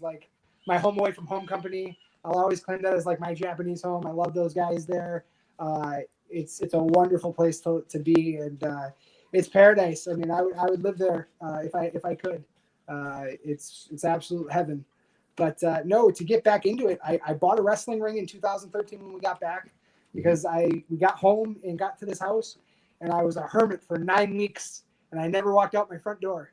like my home away from home company. I'll always claim that as like my Japanese home. I love those guys there. It's a wonderful place to be, and it's paradise. I mean, I would live there if I could. It's absolute heaven. But no, to get back into it, I bought a wrestling ring in 2013 when we got back, because we got home and got to this house, and I was a hermit for 9 weeks, and I never walked out my front door.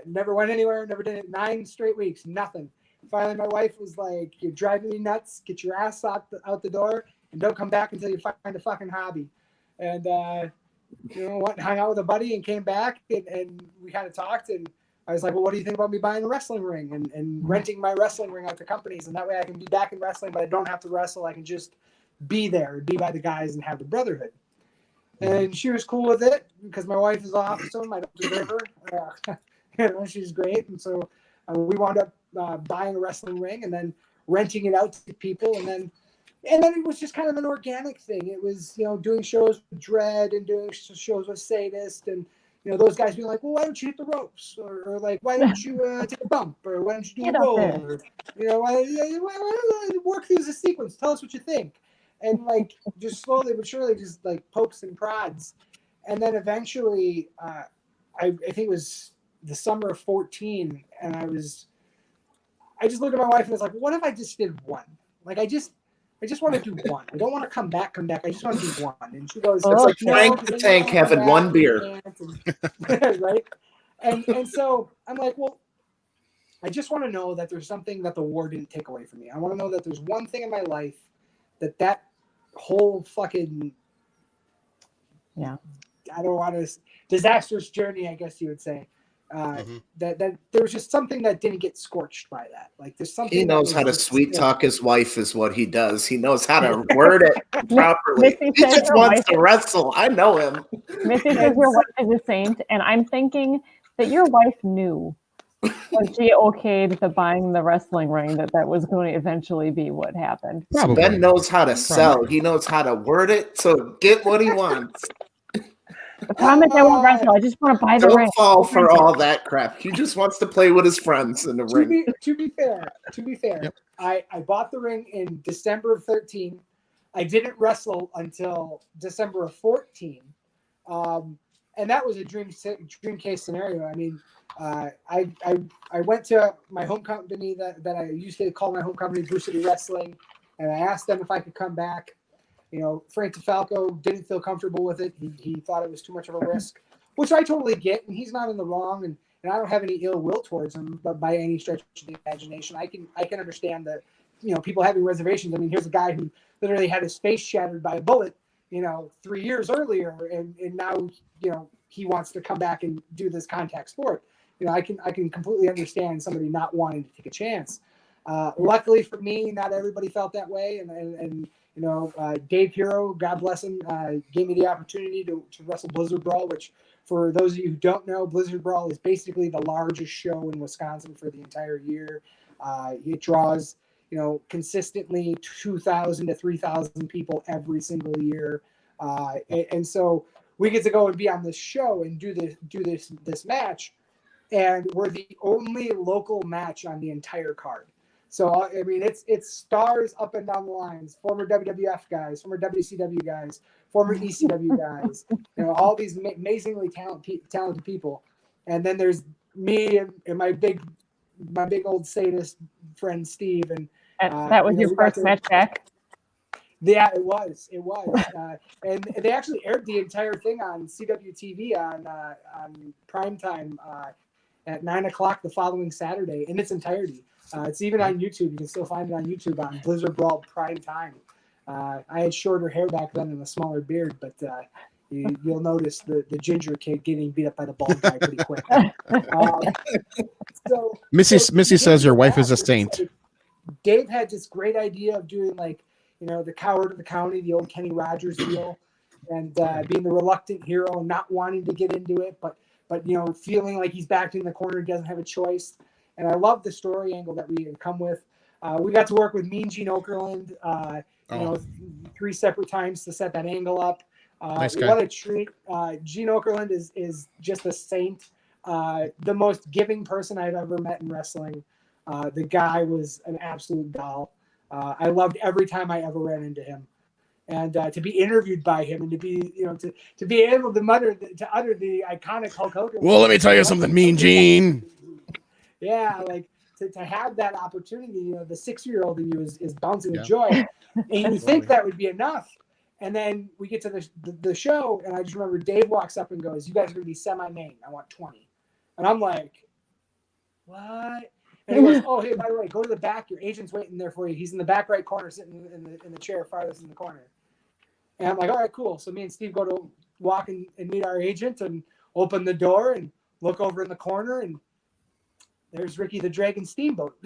Never went anywhere, never did it. 9 straight weeks, nothing. Finally, my wife was like, "You're driving me nuts. Get your ass out the door, and don't come back until you find a fucking hobby." And went and hung out with a buddy and came back, and we kind of talked, and I was like, "Well, what do you think about me buying a wrestling ring and renting my wrestling ring out to companies, and that way I can be back in wrestling, but I don't have to wrestle. I can just be there, be by the guys, and have the brotherhood." And she was cool with it, because my wife is awesome. I don't deserve her. She's great, and so we wound up buying a wrestling ring and then renting it out to people, and then it was just kind of an organic thing. It was doing shows with Dread and doing shows with Sadist, and those guys being like, "Well, why don't you hit the ropes?" Or like, "Why don't you take a bump?" Or "Why don't you do a roll?" Or, why work through the sequence. Tell us what you think. And like, just slowly but surely, just like pokes and prods. And then eventually, I think it was the summer of 14, and I just looked at my wife and was like, "What if I just did one? Like, I just want to do one. I don't want to come back. I just want to do one." And she goes, "It's like Frank the Tank having one beer." Right? And so I'm like, "Well, I just want to know that there's something that the war didn't take away from me. I want to know that there's one thing in my life that whole fucking I don't want to disastrous journey, I guess you would say. That there was just something that didn't get scorched by that. Like there's something He knows that how to was sweet still- talk his wife is what he does. He knows how to word it properly. Missy He says just your wants wife to wrestle. I know him. Missy says your wife is a saint, and I'm thinking that your wife knew when she okayed the buying the wrestling ring that was going to eventually be what happened. Probably. Ben knows how to sell. He knows how to word it to get what he wants. The problem is I won't wrestle. I just want to buy the ring. Don't fall for all that crap. He just wants to play with his friends in the ring. To be fair, Yep. I bought the ring in December of 13. I didn't wrestle until December of 14. And that was a dream case scenario. I mean, I went to my home company that I used to call my home company, Blue City Wrestling, and I asked them if I could come back. You know, Frank DeFalco didn't feel comfortable with it. He thought it was too much of a risk, which I totally get, and he's not in the wrong, and I don't have any ill will towards him, but by any stretch of the imagination, I can understand that, you know, people having reservations. I mean, here's a guy who literally had his face shattered by a bullet, you know, 3 years earlier, and now, you know, he wants to come back and do this contact sport. You know, I can completely understand somebody not wanting to take a chance. Luckily for me, not everybody felt that way, and you know, Dave Hero, God bless him, gave me the opportunity to wrestle Blizzard Brawl, which, for those of you who don't know, Blizzard Brawl is basically the largest show in Wisconsin for the entire year. It draws, you know, consistently 2,000 to 3,000 people every single year, and so we get to go and be on this show and do this match, and we're the only local match on the entire card. So, I mean, it's stars up and down the lines, former WWF guys, former WCW guys, former ECW guys, you know, all these amazingly talented people. And then there's me and my big old sadist friend, Steve. And that was you know, your first match back? Yeah, it was. And they actually aired the entire thing on CWTV on primetime at 9:00 the following Saturday in its entirety. It's even on YouTube. You can still find it on YouTube on Blizzard Brawl Prime Time. I had shorter hair back then and a smaller beard, but you'll notice the ginger kid getting beat up by the bald guy pretty quick. So Missy says your wife is a saint. Like, Dave had this great idea of doing, like, you know, the coward of the county, the old Kenny Rogers deal, and being the reluctant hero and not wanting to get into it, but you know, feeling like he's backed in the corner, he doesn't have a choice. And I love the story angle that we had come with. We got to work with Mean Gene Okerlund, you know, 3 separate times to set that angle up. Nice guy. What a treat. Gene Okerlund is just a saint, the most giving person I've ever met in wrestling. The guy was an absolute doll. I loved every time I ever ran into him. And to be interviewed by him and to be, you know, to be able to utter the iconic Hulk Hogan. Well, let me tell you something, Mean Gene. Yeah, like to have that opportunity, you know, the 6-year-old in you is bouncing with joy, and you think that would be enough. And then we get to the show, and I just remember Dave walks up and goes, "You guys are going to be semi-main. I want 20." And I'm like, "What?" And he goes, "Oh, hey, by the way, go to the back. Your agent's waiting there for you. He's in the back right corner, sitting in the chair farthest in the corner." And I'm like, "All right, cool." So me and Steve go to walk and meet our agent and open the door and look over in the corner, and there's Ricky the Dragon Steamboat.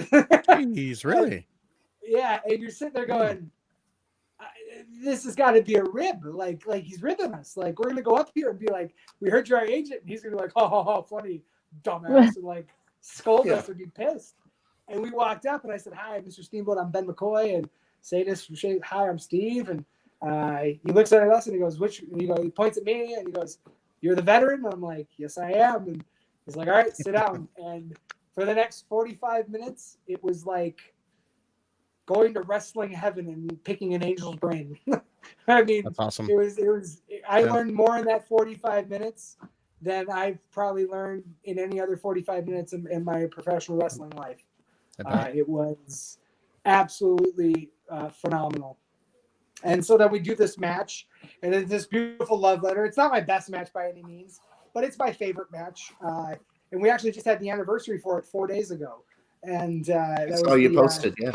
He's really. Yeah, and you're sitting there going, "This has got to be a rib. Like he's ribbing us. Like, we're gonna go up here and be like, we heard you're our agent." And he's gonna be like, "Oh, funny, dumbass," and like scold us and be pissed. And we walked up, and I said, "Hi, Mr. Steamboat. I'm Ben McCoy." And Sadist, "Hi, I'm Steve." And he looks at us and he goes, "Which?" You know, he points at me and he goes, "You're the veteran?" And I'm like, "Yes, I am." And he's like, "All right, sit down." And for the next 45 minutes, it was like going to wrestling heaven and picking an angel's brain. I mean, That's awesome. It was. I learned more in that 45 minutes than I've probably learned in any other 45 minutes in my professional wrestling life. It was absolutely phenomenal. And so then we do this match, and it's this beautiful love letter. It's not my best match by any means, but it's my favorite match. And we actually just had the anniversary for it 4 days ago. And that was you posted, yeah.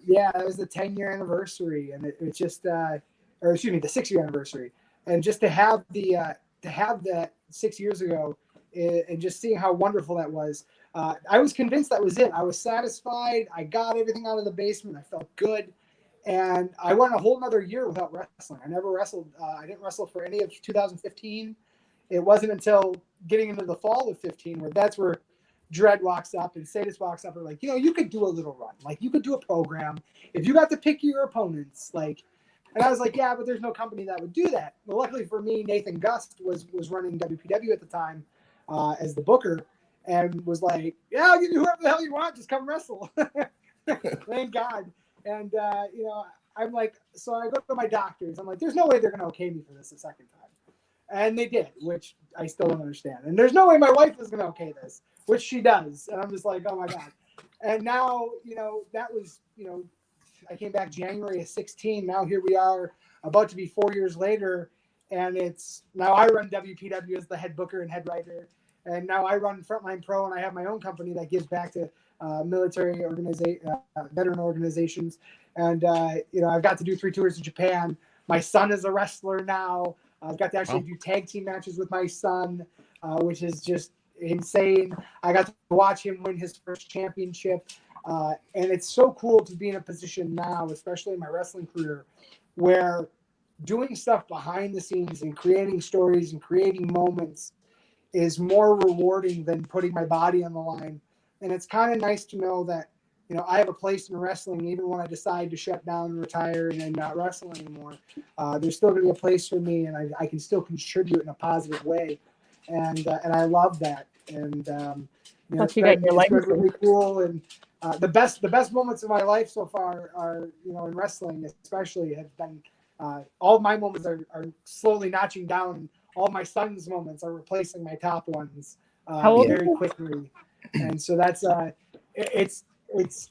Yeah, that was the 10-year anniversary. And it's just, or excuse me, the 6-year anniversary. And just to have the to have that 6 years ago and just seeing how wonderful that was, I was convinced that was it. I was satisfied. I got everything out of the basement. I felt good. And I went a whole nother year without wrestling. I never wrestled. I didn't wrestle for any of 2015. It wasn't until getting into the fall of 15 where Dredd walks up and Sadis walks up and like, you could do a little run. Like, you could do a program if you got to pick your opponents. Like, and I was like, yeah, but there's no company that would do that. Well, luckily for me, Nathan Gust was running WPW at the time as the booker and was like, yeah, I'll give you whoever the hell you want. Just come wrestle. Thank God. And, I'm like, so I go to my doctors. I'm like, there's no way they're going to okay me for this a second time. And they did, which I still don't understand. And there's no way my wife is going to okay this, which she does. And I'm just like, oh my God. And now, that was, I came back January of 16. Now here we are about to be 4 years later. And now I run WPW as the head booker and head writer. And now I run Frontline Pro and I have my own company that gives back to military veteran organizations. And, I've got to do 3 tours in Japan. My son is a wrestler now. I've got to actually do tag team matches with my son, which is just insane. I got to watch him win his first championship. And it's so cool to be in a position now, especially in my wrestling career, where doing stuff behind the scenes and creating stories and creating moments is more rewarding than putting my body on the line. And it's kind of nice to know that, I have a place in wrestling, even when I decide to shut down and retire and not wrestle anymore. There's still going to be a place for me, and I can still contribute in a positive way. And I love that. And it's been really cool. And the best moments of my life so far are, in wrestling especially, have been all of my moments are slowly notching down. All my son's moments are replacing my top ones very quickly. And so that's it's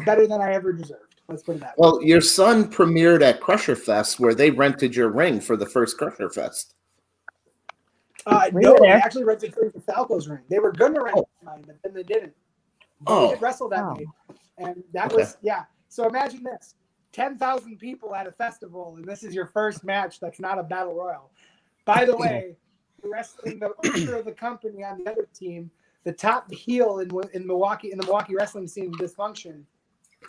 better than I ever deserved. Let's put it that way. Well, your son premiered at Crusher Fest where they rented your ring for the first Crusher Fest. No, they actually rented for Falco's ring. They were going to rent mine, but then they didn't. They did wrestle that night. And that was, So imagine this. 10,000 people at a festival, and this is your first match that's not a battle royal. By the way, wrestling the owner of the company on the other team, the top heel in the Milwaukee wrestling scene, Dysfunction,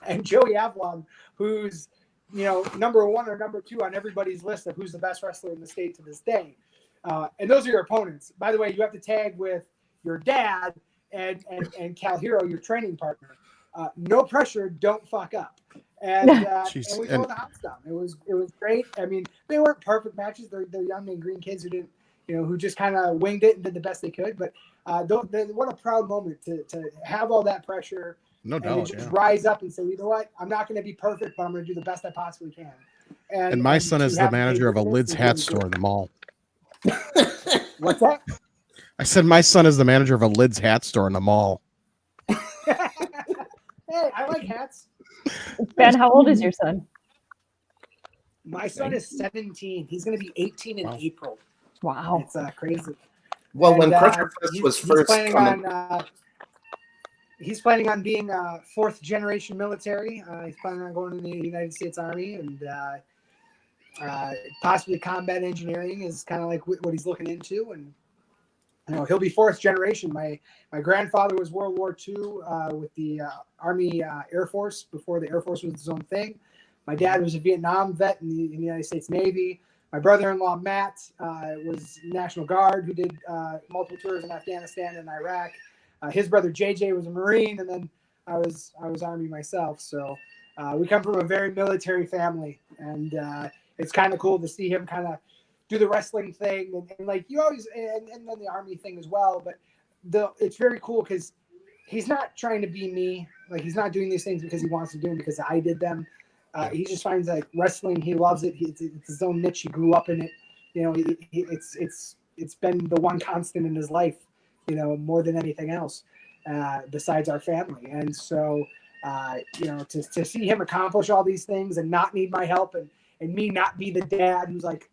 and Joey Avalon, who's number 1 or number 2 on everybody's list of who's the best wrestler in the state to this day. And those are your opponents. By the way, you have to tag with your dad and Cal Hero, your training partner. No pressure, don't fuck up. And we tore the house down. It was great. I mean, they weren't perfect matches. They're young and green kids who didn't, who just kind of winged it and did the best they could. But what a proud moment to have all that pressure. No doubt. And just rise up and say, you know what? I'm not going to be perfect, but I'm going to do the best I possibly can. And my son is the manager of a Lids hat store in the mall. What's that? I said my son is the manager of a Lids hat store in the mall. Hey, I like hats. Ben, how old is your son? My son is 17. He's going to be 18 in April. Wow. It's crazy. Well, when Crusher Fest was first coming... He's planning on being 4th generation military. He's planning on going to the United States Army, and possibly combat engineering is kind of like what he's looking into. And he'll be 4th generation. My grandfather was World War II with the Army Air Force before the Air Force was its own thing. My dad was a Vietnam vet in the United States Navy. My brother-in-law Matt was National Guard who did multiple tours in Afghanistan and Iraq. His brother JJ was a Marine, and then I was Army myself. So we come from a very military family, and it's kind of cool to see him kind of do the wrestling thing, and like you always, and then the Army thing as well. But it's very cool because he's not trying to be me. Like, he's not doing these things because he wants to do them because I did them. He just finds like wrestling. He loves it. It's his own niche. He grew up in it. It's been the one constant in his life. More than anything else, besides our family. And so, to see him accomplish all these things and not need my help and me not be the dad who's like,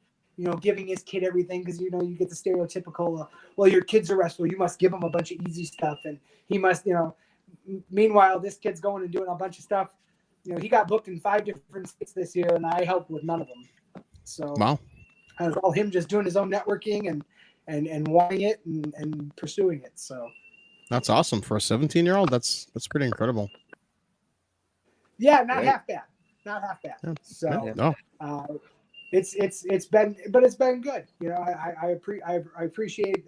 giving his kid everything because, you get the stereotypical, well, your kid's a wrestler, you must give him a bunch of easy stuff. And he must, meanwhile, this kid's going and doing a bunch of stuff. He got booked in 5 different states this year and I helped with none of them. So, wow. it was all him just doing his own networking and wanting it and pursuing it. So That's awesome for a 17-year-old. That's pretty incredible. yeah, not Right. half bad, not half bad. Yeah. So No, it's been good. You know, I appreciate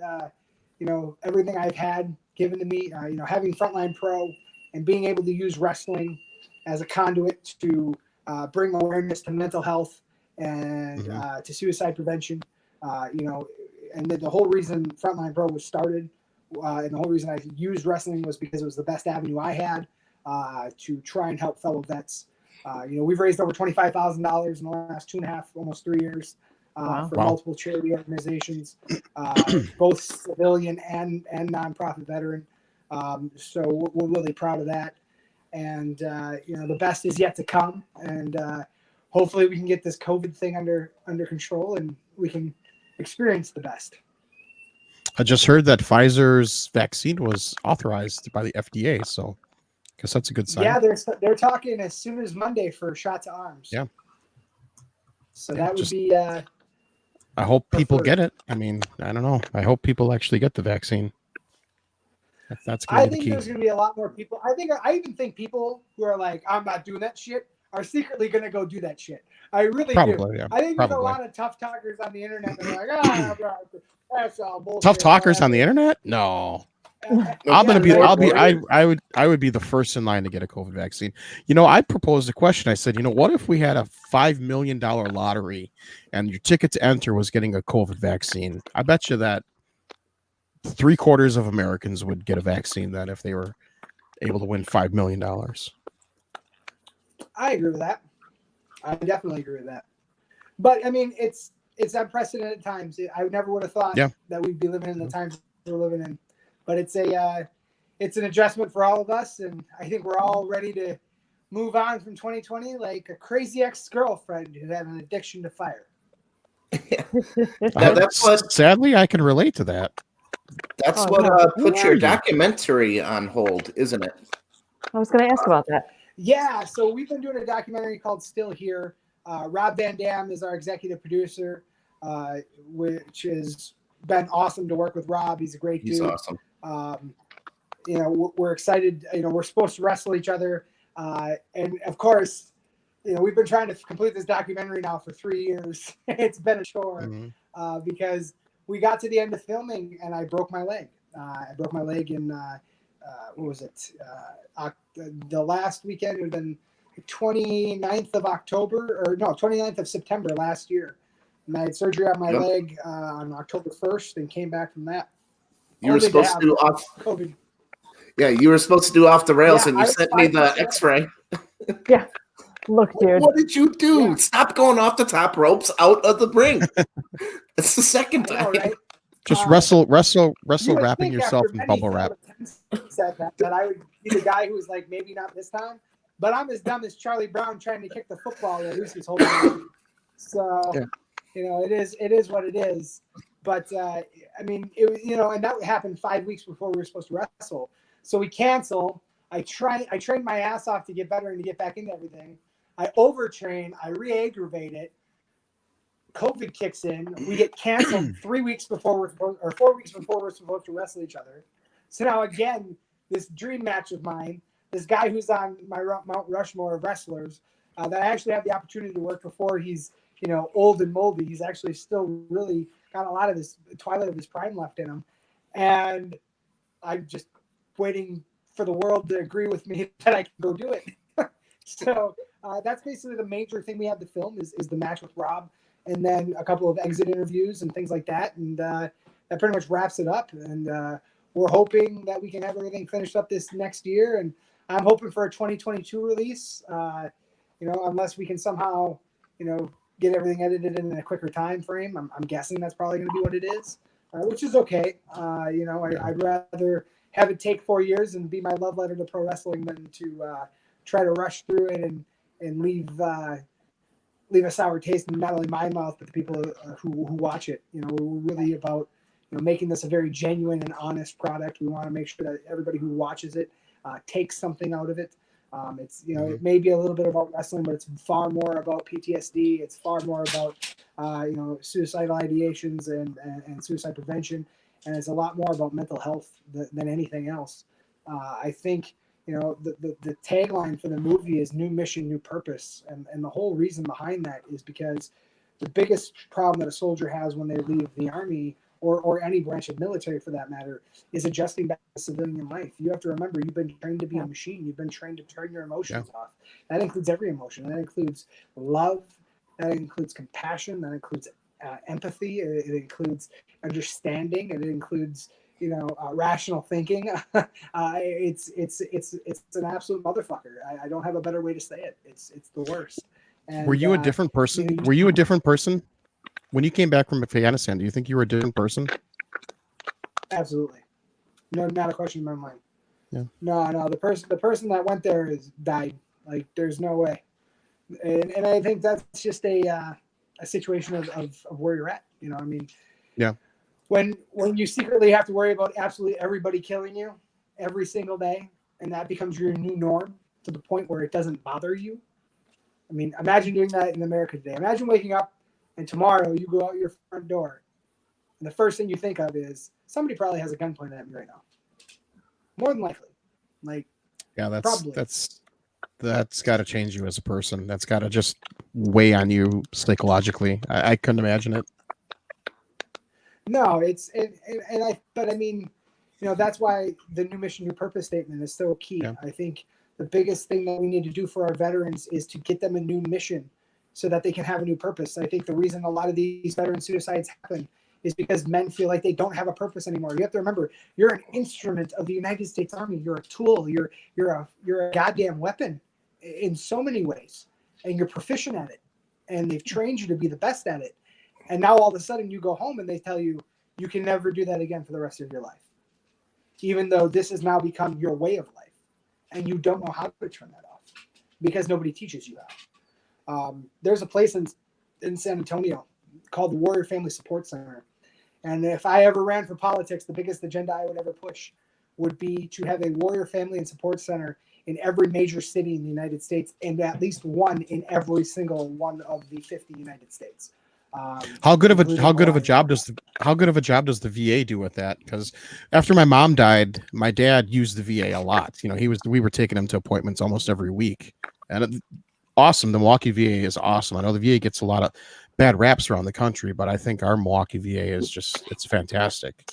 you know, everything I've had given to me. You know, having Frontline Pro and being able to use wrestling as a conduit to bring awareness to mental health and to suicide prevention. You know, and the whole reason Frontline Pro was started, and the whole reason I used wrestling was because it was the best avenue I had to try and help fellow vets. You know, we've raised over $25,000 in the last 2.5, almost 3 years for multiple charity organizations, both civilian and nonprofit veteran. So we're really proud of that. And, you know, the best is yet to come. And hopefully we can get this COVID thing under control and we can experience the best. I just heard that Pfizer's vaccine was authorized by the FDA, so I guess that's a good sign. Yeah, they're talking as soon as Monday for shot to arms. Yeah. So Yeah, that would be. I hope people preferred. get it. I mean, I don't know. I hope people actually get the vaccine. That's going I to be think the key. there's going to be a lot more people. I even think people who are like, I'm not doing that shit, are secretly going to go do that shit. I really Probably, do. yeah. I think there's a Probably. lot of tough talkers on the internet that are like, that's all bullshit. Tough talkers on the internet? No. I would be the first in line to get a COVID vaccine. You know, I proposed a question. I said, you know, what if we had a $5 million lottery and your ticket to enter was getting a COVID vaccine? I bet you that 3/4 of Americans would get a vaccine then if they were able to win $5 million. I agree with that. I definitely agree with that. But I mean, it's unprecedented times. I never would have thought that we'd be living in the times we're living in. But it's an adjustment for all of us, and I think we're all ready to move on from 2020 like a crazy ex-girlfriend who had an addiction to fire. That's what. Sadly, I can relate to that. That's puts your documentary on hold, isn't it? I was going to ask about that. Yeah, so we've been doing a documentary called Still Here. Rob Van Dam is our executive producer, which has been awesome to work with Rob. He's a great dude. He's awesome. You know, we're excited. You know, we're supposed to wrestle each other. And of course, you know, we've been trying to complete this documentary now for 3 years. It's been a chore because we got to the end of filming and I broke my leg. I broke my leg in, what was it? The last weekend, it would have been 29th of October, or no, 29th of September last year. And I had surgery on my leg on October 1st and came back from that. You were supposed to do off COVID. Yeah, you were supposed to do off the rails, Yeah, and you sent me the X-ray. Yeah. Look, dude. What did you do? Yeah. Stop going off the top ropes out of the ring. It's the second time. Know, right? Just wrestle, wrapping yourself in bubble wrap. That I would be the guy who was like, maybe not this time, but I'm as dumb as Charlie Brown trying to kick the football that Lucy's holding on. So, you know, it is what it is. But I mean, it was, you know, and that happened 5 weeks before we were supposed to wrestle. So we cancel. I trained my ass off to get better and to get back into everything. I overtrain. I re-aggravate it. COVID kicks in. We get canceled 3 weeks before 4 weeks before we're supposed to wrestle each other. So now again, this dream match of mine, this guy who's on my Mount Rushmore of wrestlers, that I actually have the opportunity to work before he's, you know, old and moldy. He's actually still really got a lot of his twilight of his prime left in him. And I'm just waiting for the world to agree with me that I can go do it. So that's basically the major thing we have to film is the match with Rob, and then a couple of exit interviews and things like that. And that pretty much wraps it up. And we're hoping that we can have everything finished up this next year. And I'm hoping for a 2022 release, you know, unless we can somehow, you know, get everything edited in a quicker time frame. I'm guessing that's probably going to be what it is, which is okay. You know, I'd rather have it take 4 years and be my love letter to pro wrestling than to try to rush through it and leave a sour taste in not only my mouth but the people who watch it. You know, we're really about, you know, making this a very genuine and honest product. We want to make sure that everybody who watches it takes something out of it. It's it may be a little bit about wrestling, but it's far more about PTSD. It's far more about suicidal ideations and suicide prevention, and it's a lot more about mental health than anything else. I think the tagline for the movie is "New Mission, New Purpose," and the whole reason behind that is because the biggest problem that a soldier has when they leave the Army or any branch of military for that matter is adjusting back to civilian life. You have to remember you've been trained to be a machine. You've been trained to turn your emotions off. That includes every emotion. That includes love. That includes compassion. That includes empathy. It includes understanding. And it includes rational thinking. It's an absolute motherfucker. I don't have a better way to say it. It's the worst. And, were you a different person? Were you a different person when you came back from Afghanistan? Do you think you were a different person? Absolutely. No, not a question in my mind. Yeah. No. The person that went there died. Like, there's no way. And I think that's just a situation of where you're at. Yeah. When you secretly have to worry about absolutely everybody killing you every single day, and that becomes your new norm to the point where it doesn't bother you. Imagine doing that in America today. Imagine waking up and tomorrow you go out your front door and the first thing you think of is somebody probably has a gun pointed at me right now. More than likely. That's got to change you as a person. That's got to just weigh on you psychologically. I couldn't imagine it. No, that's why the New Mission, New Purpose statement is so key. Yeah. I think the biggest thing that we need to do for our veterans is to get them a new mission so that they can have a new purpose. I think the reason a lot of these veteran suicides happen is because men feel like they don't have a purpose anymore. You have to remember, you're an instrument of the United States Army. You're a tool. You're a goddamn weapon in so many ways, and you're proficient at it. And they've trained you to be the best at it. And now all of a sudden you go home and they tell you you can never do that again for the rest of your life, even though this has now become your way of life. And you don't know how to turn that off because nobody teaches you how. There's a place in San Antonio called the Warrior Family Support Center. And if I ever ran for politics, the biggest agenda I would ever push would be to have a Warrior Family and Support Center in every major city in the United States and at least one in every single one of the 50 United States. How good of a job does the VA do with that? Because after my mom died, my dad used the VA a lot. We were taking him to appointments almost every week, and awesome. The Milwaukee VA is awesome. I know the VA gets a lot of bad raps around the country, but I think our Milwaukee VA is it's fantastic.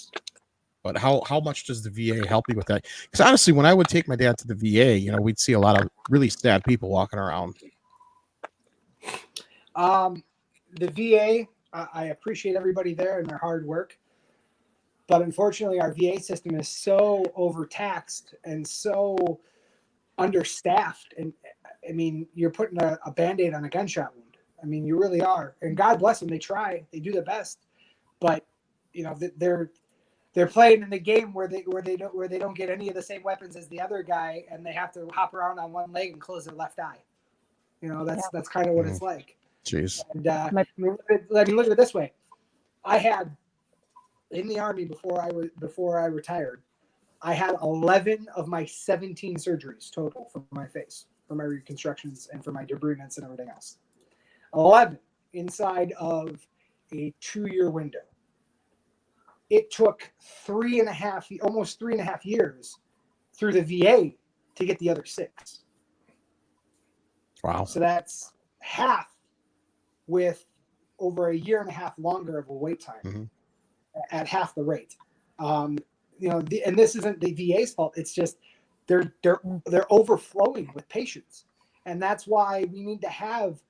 But how much does the VA help you with that? Because honestly, when I would take my dad to the VA, we'd see a lot of really sad people walking around. The VA, I appreciate everybody there and their hard work, but unfortunately our VA system is so overtaxed and so understaffed. And you're putting a Band-Aid on a gunshot wound. You really are. And God bless them. They try, they do their best, but they're playing in the game where they don't get any of the same weapons as the other guy, and they have to hop around on one leg and close their left eye. That's kind of what it's like. Jeez. And look at it this way. I had in the Army before I retired, I had 11 of my 17 surgeries total for my face, for my reconstructions and for my debridements and everything else. 11 inside of a 2-year window. It took almost 3.5 years through the VA to get the other 6. Wow. So that's half with over a 1.5 years longer of a wait time at half the rate. And this isn't the VA's fault. It's just they're overflowing with patients. And that's why we need to have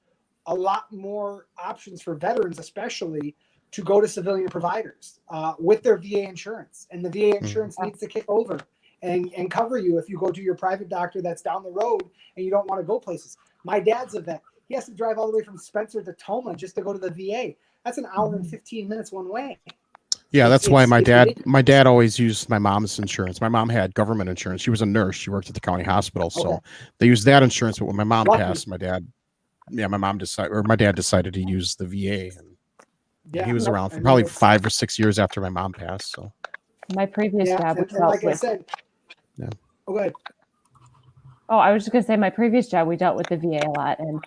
a lot more options for veterans, especially to go to civilian providers with their VA insurance. And the VA insurance needs to kick over and cover you if you go to your private doctor that's down the road and you don't want to go places. My dad's a vet. He has to drive all the way from Spencer to Toma just to go to the VA. That's an hour and 15 minutes one way. Yeah, that's why my dad always used my mom's insurance. My mom had government insurance. She was a nurse. She worked at the county hospital. So they used that insurance. But when my mom passed, my dad decided to use the VA. And he was around for probably 5 or 6 years after my mom passed. So my previous job was like I said, yeah. Go ahead. Oh, I was just going to say my previous job, we dealt with the VA a lot, and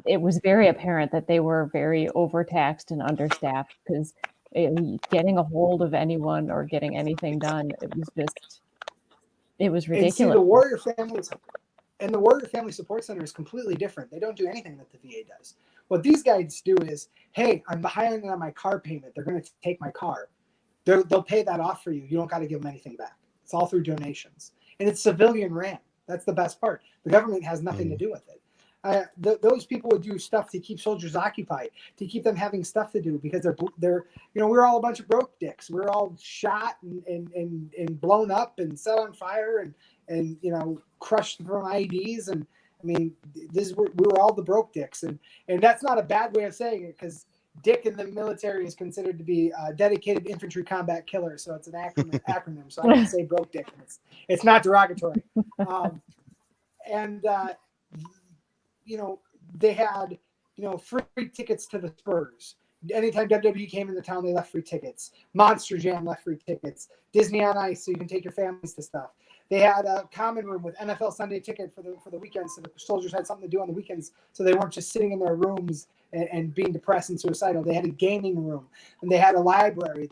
it was very apparent that they were very overtaxed and understaffed because getting a hold of anyone or getting anything done, it was And see, ridiculous. the Warrior Family Support Center is completely different. They don't do anything that the VA does. What these guys do is, hey, I'm behind on my car payment. They're going to take my car. They'll pay that off for you. You don't got to give them anything back. It's all through donations. And it's civilian ran. That's the best part. The government has nothing to do with it. Those people would do stuff to keep soldiers occupied, to keep them having stuff to do, because they're we're all a bunch of broke dicks. We're all shot and blown up and set on fire and crushed from IEDs. And I mean, we were all the broke dicks, and that's not a bad way of saying it, because Dick in the military is considered to be a dedicated infantry combat killer, so it's an acronym. So I can say broke dick. It's not derogatory. They had, free tickets to the Spurs. Anytime WWE came into town, they left free tickets. Monster Jam left free tickets. Disney on Ice, so you can take your families to stuff. They had a common room with NFL Sunday Ticket for the weekends, so the soldiers had something to do on the weekends, so they weren't just sitting in their rooms and being depressed and suicidal. They had a gaming room, and they had a library.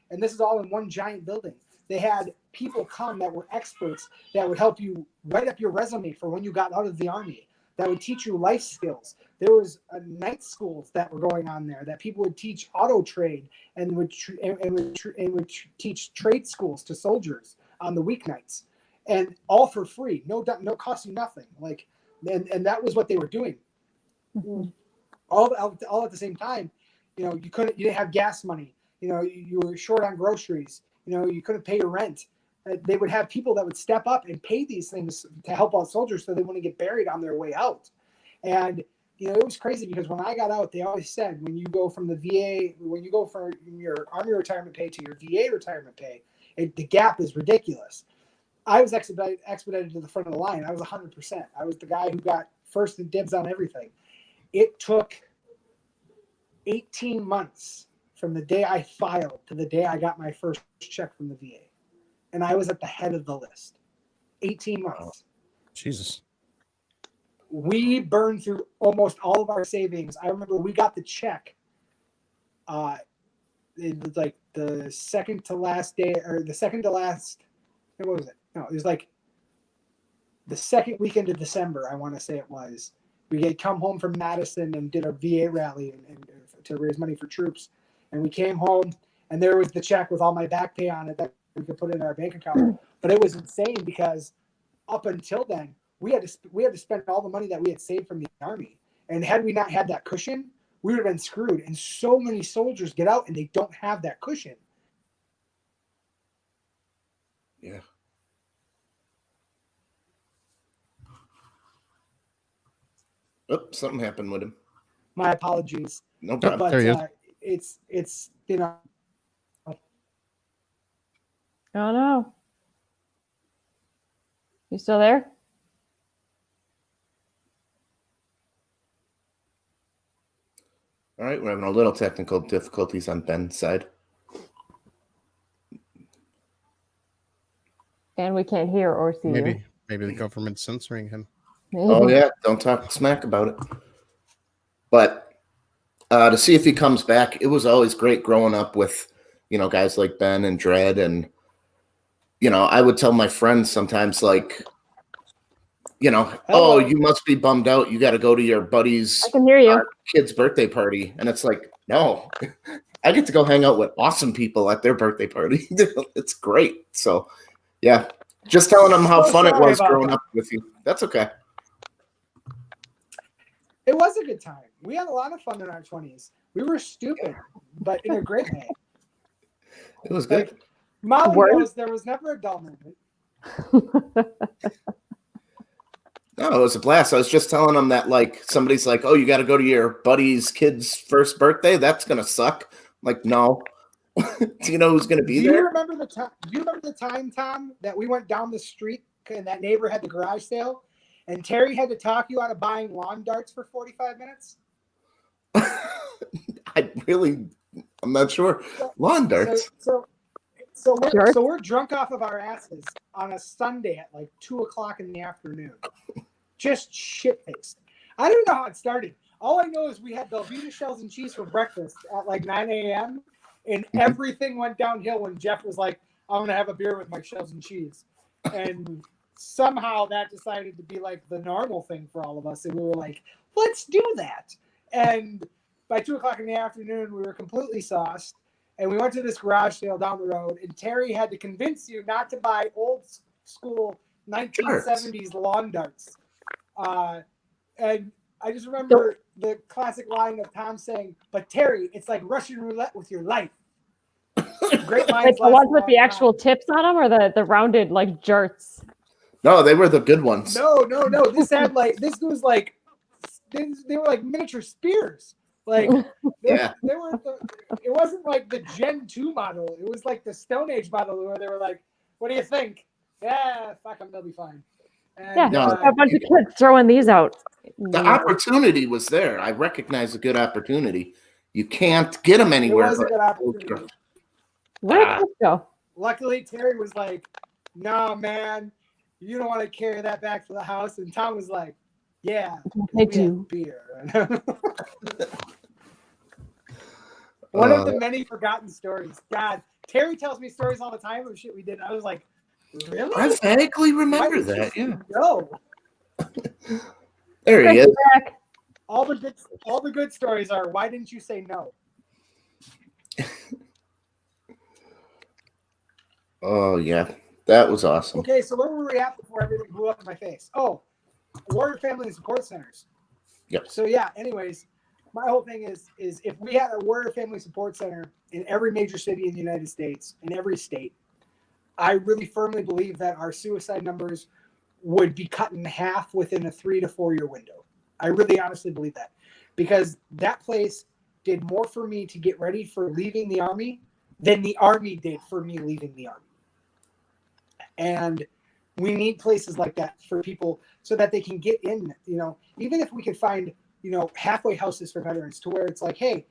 And this is all in one giant building. They had people come that were experts that would help you write up your resume for when you got out of the Army, that would teach you life skills. There was night schools that were going on there that people would teach auto trade and would teach trade schools to soldiers on the weeknights, and all for free, no cost you nothing. And that was what they were doing. Mm-hmm. All at the same time. You didn't have gas money. You were short on groceries. You couldn't pay your rent. They would have people that would step up and pay these things to help out soldiers so they wouldn't get buried on their way out. And it was crazy, because when I got out, they always said, when you go from the VA, when you go from your Army retirement pay to your VA retirement pay, the gap is ridiculous. I was expedited to the front of the line. I was 100%. I was the guy who got first and dibs on everything. It took 18 months from the day I filed to the day I got my first check from the VA. And I was at the head of the list. 18 months. Oh, Jesus. We burned through almost all of our savings. I remember we got the check. It was like the second to last day, or the second to last. What was it? No, it was like the second weekend of December, I want to say it was. We had come home from Madison and did a VA rally and to raise money for troops. And we came home, and there was the check with all my back pay on it that we could put in our bank account. But it was insane, because up until then, we had to spend all the money that we had saved from the Army. And had we not had that cushion, we would have been screwed. And so many soldiers get out and they don't have that cushion. Yeah. Oops, something happened with him. My apologies. No problem. But There he is. It's Oh no. You still there? All right, we're having a little technical difficulties on Ben's side. And we can't hear or see you. Maybe the government's censoring him. Maybe. Oh yeah, don't talk smack about it. But to see if he comes back, it was always great growing up with, guys like Ben and Dredd. And, I would tell my friends sometimes, like, oh, you must be bummed out. You got to go to your buddy's I can hear you. Kid's birthday party. And it's like, no, I get to go hang out with awesome people at their birthday party. It's great. So, yeah, just telling them how fun it was growing up with you. That's okay. It was a good time. We had a lot of fun in our 20s. We were stupid, but in a great way. It was good. Molly knows there was never a dull moment. No, it was a blast. I was just telling them that, like, somebody's like, oh, you got to go to your buddy's kid's first birthday? That's going to suck. I'm like, no. Do you know who's going to be there? Do you remember the time, Tom, that we went down the street and that neighbor had the garage sale? And Terry had to talk you out of buying lawn darts for 45 minutes? I'm not sure. Lawn darts. Sure. So we're drunk off of our asses on a Sunday at like 2:00 in the afternoon, just shit faced. I don't know how it started. All I know is we had Velveeta shells and cheese for breakfast at like 9 a.m. and everything went downhill when Jeff was like, "I'm gonna have a beer with my shells and cheese," and somehow that decided to be like the normal thing for all of us, and we were like, "Let's do that." And by 2:00 in the afternoon, we were completely sauced. And we went to this garage sale down the road, and Terry had to convince you not to buy old school 1970s lawn darts. And I just remember the classic line of Tom saying, "But Terry, it's like Russian roulette with your life." Great lines. Like the ones with the actual tips on them, or the rounded like jarts? No, they were the good ones. No. This had like was like they were like miniature spears. Like Yeah. they were. It wasn't like the Gen 2 model. It was like the Stone Age model where they were like, "What do you think?" "Yeah, fuck them, they'll be fine." And, Yeah, No. a bunch of kids throwing these out. The opportunity was there. I recognize a good opportunity. You can't get them it anywhere. was a but- good opportunity. Where'd this go? Luckily, Terry was like, "No, man, you don't want to carry that back to the house." And Tom was like, "Yeah, I we do. had beer." One of the many forgotten stories. God, Terry tells me stories all the time of shit we did. I was like, "Really?" I vaguely Why remember did you that. say Yeah. no. There he Chris is. back. All the good stories are, why didn't you say no? Oh, yeah. That was awesome. Okay, so where were we at before everything blew up in my face? Oh, Warrior Family and Support Centers. Yep. So yeah, anyways, my whole thing is if we had a Warrior Family Support Center in every major city in the United States, in every state, I really firmly believe that our suicide numbers would be cut in half within a 3 to 4 year window. I really honestly believe that, because that place did more for me to get ready for leaving the Army than the Army did for me leaving the Army. And we need places like that for people so that they can get in, even if we could find, halfway houses for veterans to where it's like, hey,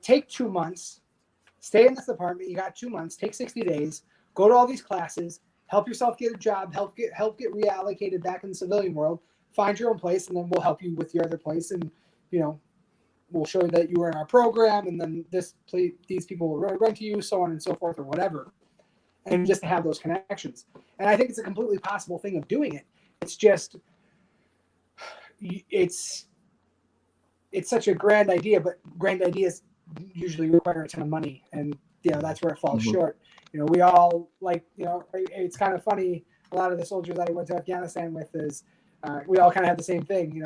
take 2 months, stay in this apartment. You got 2 months, take 60 days, go to all these classes, help yourself get a job, help get reallocated back in the civilian world, find your own place, and then we'll help you with your other place. And, we'll show you that you were in our program, and then these people will rent to you, so on and so forth, or whatever. And just to have those connections. And I think it's a completely possible thing of doing it. It's just, it's such a grand idea, but grand ideas usually require a ton of money. And, that's where it falls short. We all it's kind of funny. A lot of the soldiers I went to Afghanistan with is we all kind of have the same thing.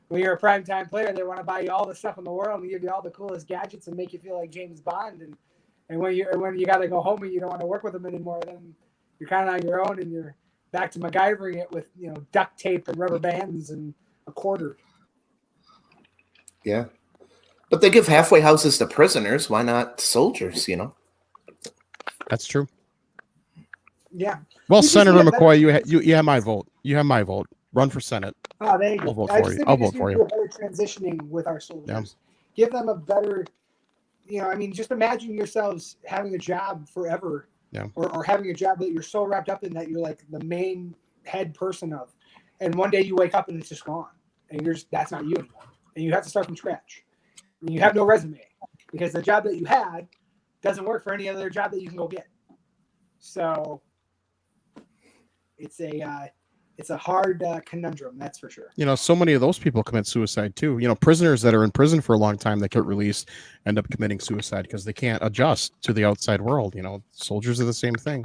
When you're a primetime player, they want to buy you all the stuff in the world and give you all the coolest gadgets and make you feel like James Bond. And when you got to go home and you don't want to work with them anymore, then you're kind of on your own and you're back to MacGyvering it with duct tape and rubber bands and a quarter. Yeah. But they give halfway houses to prisoners. Why not soldiers, That's true. Yeah. Well, You just Senator need a McCoy, better- you have my vote. You have my vote. Run for Senate. Oh, there you go. I'll vote I for just you. think I'll we just vote for need you. to do a better transitioning with our soldiers. Give them a better, just imagine yourselves having a job forever. Yeah. Or having a job that you're so wrapped up in that you're like the main head person of. And one day you wake up and it's just gone. And that's not you anymore. And you have to start from scratch. And you have no resume because the job that you had doesn't work for any other job that you can go get. So it's a hard conundrum, that's for sure. So many of those people commit suicide too. Prisoners that are in prison for a long time that get released end up committing suicide because they can't adjust to the outside world. Soldiers are the same thing.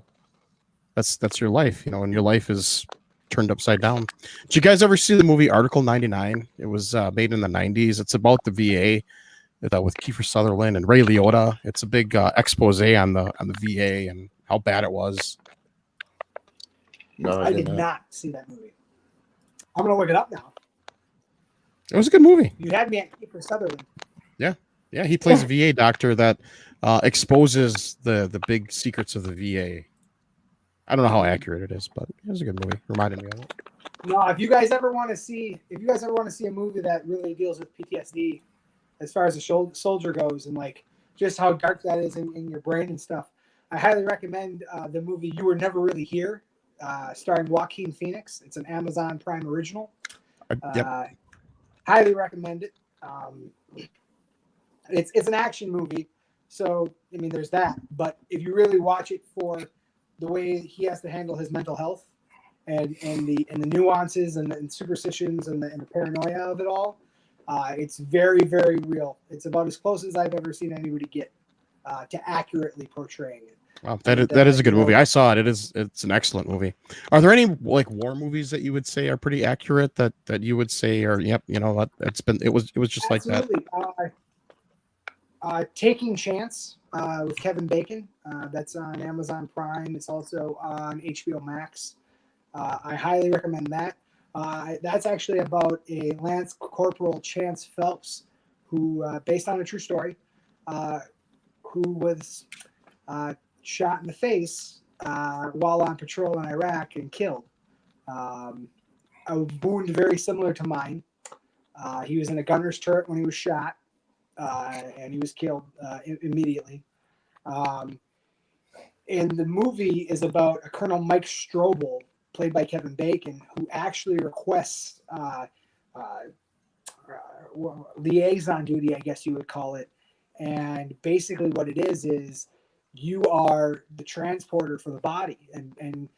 That's your life, and your life is turned upside down. Did you guys ever see the movie Article 99? It was made in the 90s. It's about the VA with Kiefer Sutherland and Ray Liotta. It's a big expose on the VA and how bad it was. No, I did not see that movie. I'm gonna look it up now. It was a good movie. You had me at Kiefer Sutherland. Yeah, he plays a VA doctor that exposes the big secrets of the VA. I don't know how accurate it is, but it was a good movie. Reminded me of it. No, if you guys ever want to see a movie that really deals with PTSD as far as the soldier goes and like just how dark that is in your brain and stuff, I highly recommend the movie You Were Never Really Here, starring Joaquin Phoenix. It's an Amazon Prime original. Yep. Highly recommend it. It's an action movie, so I mean there's that. But if you really watch it for the way he has to handle his mental health and the nuances and superstitions and the paranoia of it all, it's very, very real. It's about as close as I've ever seen anybody get to accurately portraying it. Wow, that is a good movie. I saw it. It's an excellent movie. Are there any like war movies that you would say are pretty accurate that you would say are yep, you know what, it was just Absolutely. like that? Taking Chance with Kevin Bacon. That's on Amazon Prime. It's also on HBO Max. I highly recommend that. That's actually about a Lance Corporal Chance Phelps, who, based on a true story, who was shot in the face while on patrol in Iraq and killed. A wound very similar to mine. He was in a gunner's turret when he was shot, and he was killed immediately. And the movie is about a Colonel Mike Strobel, played by Kevin Bacon, who actually requests liaison duty, I guess you would call it. And basically what it is you are the transporter for the body, and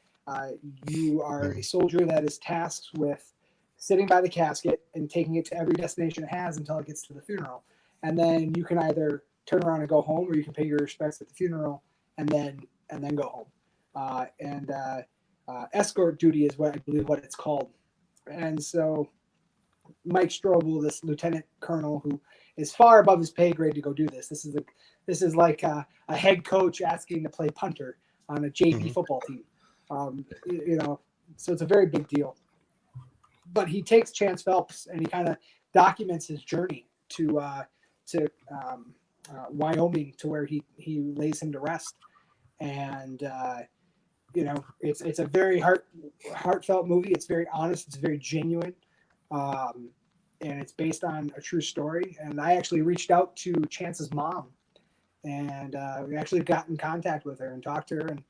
you are a soldier that is tasked with sitting by the casket and taking it to every destination it has until it gets to the funeral. And then you can either turn around and go home, or you can pay your respects at the funeral and then go home. Escort duty is what I believe what it's called. And so Mike Strobel, this lieutenant colonel who is far above his pay grade to go do this. This is like a head coach asking to play punter on a JV football team. So it's a very big deal. But he takes Chance Phelps and he kind of documents his journey to Wyoming, to where he lays him to rest. And it's a very heartfelt movie. It's very honest. It's very genuine. And it's based on a true story. And I actually reached out to Chance's mom, and we actually got in contact with her and talked to her, and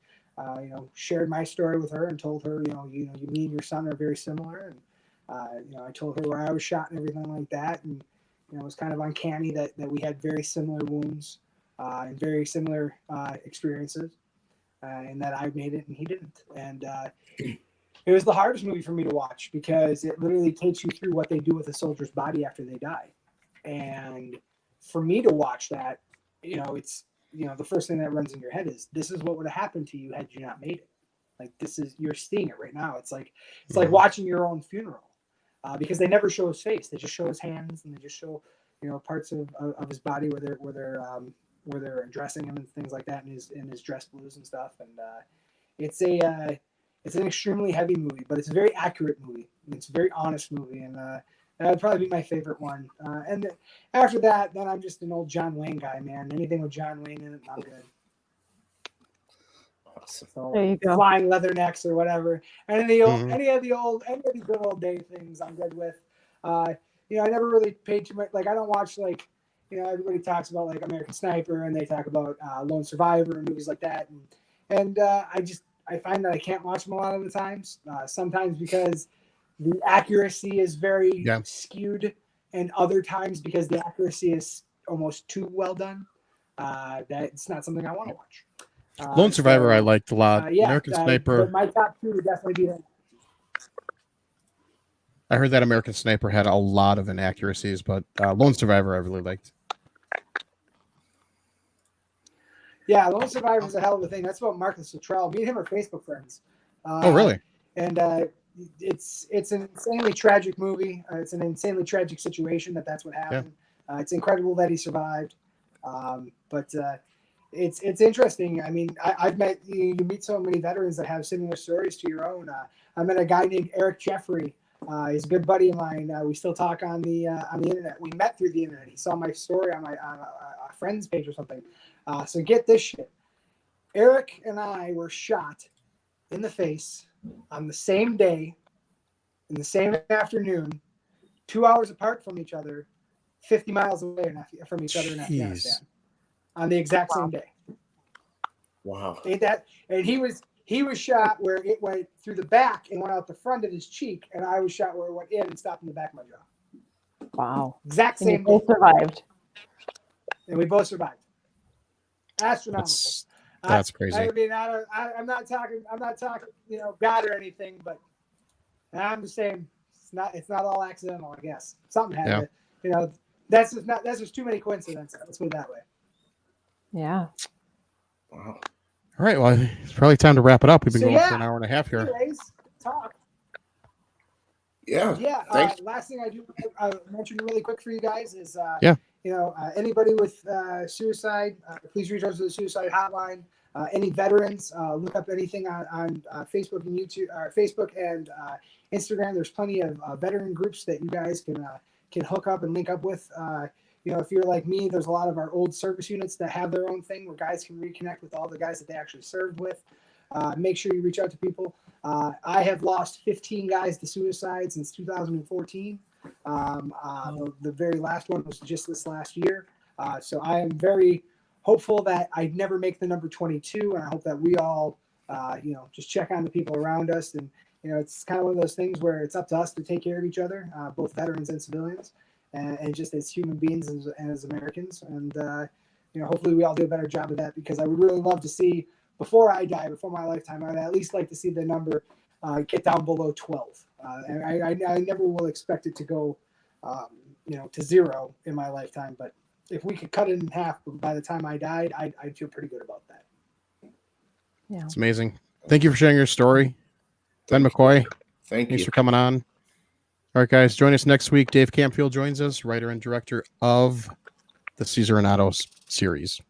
shared my story with her and told her, me and your son are very similar. And I told her where I was shot and everything like that. And it was kind of uncanny that we had very similar wounds and very similar experiences, and that I made it and he didn't. And it was the hardest movie for me to watch, because it literally takes you through what they do with a soldier's body after they die. And for me to watch that, it's, the first thing that runs in your head is, this is what would have happened to you had you not made it. Like, you're seeing it right now. It's like watching your own funeral, because they never show his face. They just show his hands, and they just show, parts of his body where they're dressing him and things like that, in his dress blues and stuff. And it's an extremely heavy movie, but it's a very accurate movie. It's a very honest movie, and that would probably be my favorite one. And after that, then I'm just an old John Wayne guy, man. Anything with John Wayne in it, I'm good. Awesome. So, There you go. Flying Leathernecks or whatever, and any of the good old day things, I'm good with. I never really paid too much. Like, I don't watch everybody talks about like American Sniper, and they talk about Lone Survivor and movies like that, and I find that I can't watch them a lot of the times. Sometimes because the accuracy is very skewed, and other times because the accuracy is almost too well done. That it's not something I want to watch. Lone Survivor I liked a lot. American Sniper. My top two would definitely be that. I heard that American Sniper had a lot of inaccuracies, but Lone Survivor I really liked. Yeah, Lone Survivor is a hell of a thing. That's about Marcus Luttrell. Me and him are Facebook friends. Oh, really? And it's an insanely tragic movie. It's an insanely tragic situation that's what happened. Yeah. It's incredible that he survived. But it's interesting. I mean, I've met you meet so many veterans that have similar stories to your own. I met a guy named Eric Jeffrey. He's a good buddy of mine. We still talk on the internet. We met through the internet. He saw my story on a friend's page or something. So get this shit. Eric and I were shot in the face on the same day, in the same afternoon, 2 hours apart from each other, 50 miles away from each other in Afghanistan, on the exact same day. Wow. Ain't that? And he was shot where it went through the back and went out the front of his cheek, and I was shot where it went in and stopped in the back of my jaw. Wow. Exact And you same both thing. survived. And we both survived. Astronomical. That's crazy. I mean, I'm not talking, God or anything, but I'm just saying it's not all accidental, I guess. Something happened. Yeah. That's just too many coincidences. Let's put it that way. Yeah. Wow. All right. Well, it's probably time to wrap it up. We've been going for an hour and a half here. Anyways, talk. Yeah. Yeah. Thanks. Last thing I do mention really quick for you guys is, yeah. Anybody with suicide, please reach out to the suicide hotline. Any veterans, look up anything on Facebook and YouTube, or Facebook and Instagram. There's plenty of veteran groups that you guys can hook up and link up with. If you're like me, there's a lot of our old service units that have their own thing where guys can reconnect with all the guys that they actually served with. Make sure you reach out to people. I have lost 15 guys to suicide since 2014. The very last one was just this last year. So I am very hopeful that I never make the number 22, and I hope that we all, just check on the people around us. And, it's kind of one of those things where it's up to us to take care of each other, both veterans and civilians, and just as human beings and as Americans. And, hopefully we all do a better job of that, because I would really love to see, before I die, before my lifetime, I'd at least like to see the number get down below 12. And I never will expect it to go, to 0 in my lifetime. But if we could cut it in half by the time I died, I'd feel pretty good about that. Yeah. It's amazing. Thank you for sharing your story. Ben McCoy, Thanks for coming on. All right, guys, join us next week. Dave Campfield joins us, writer and director of the Caesar Renato series.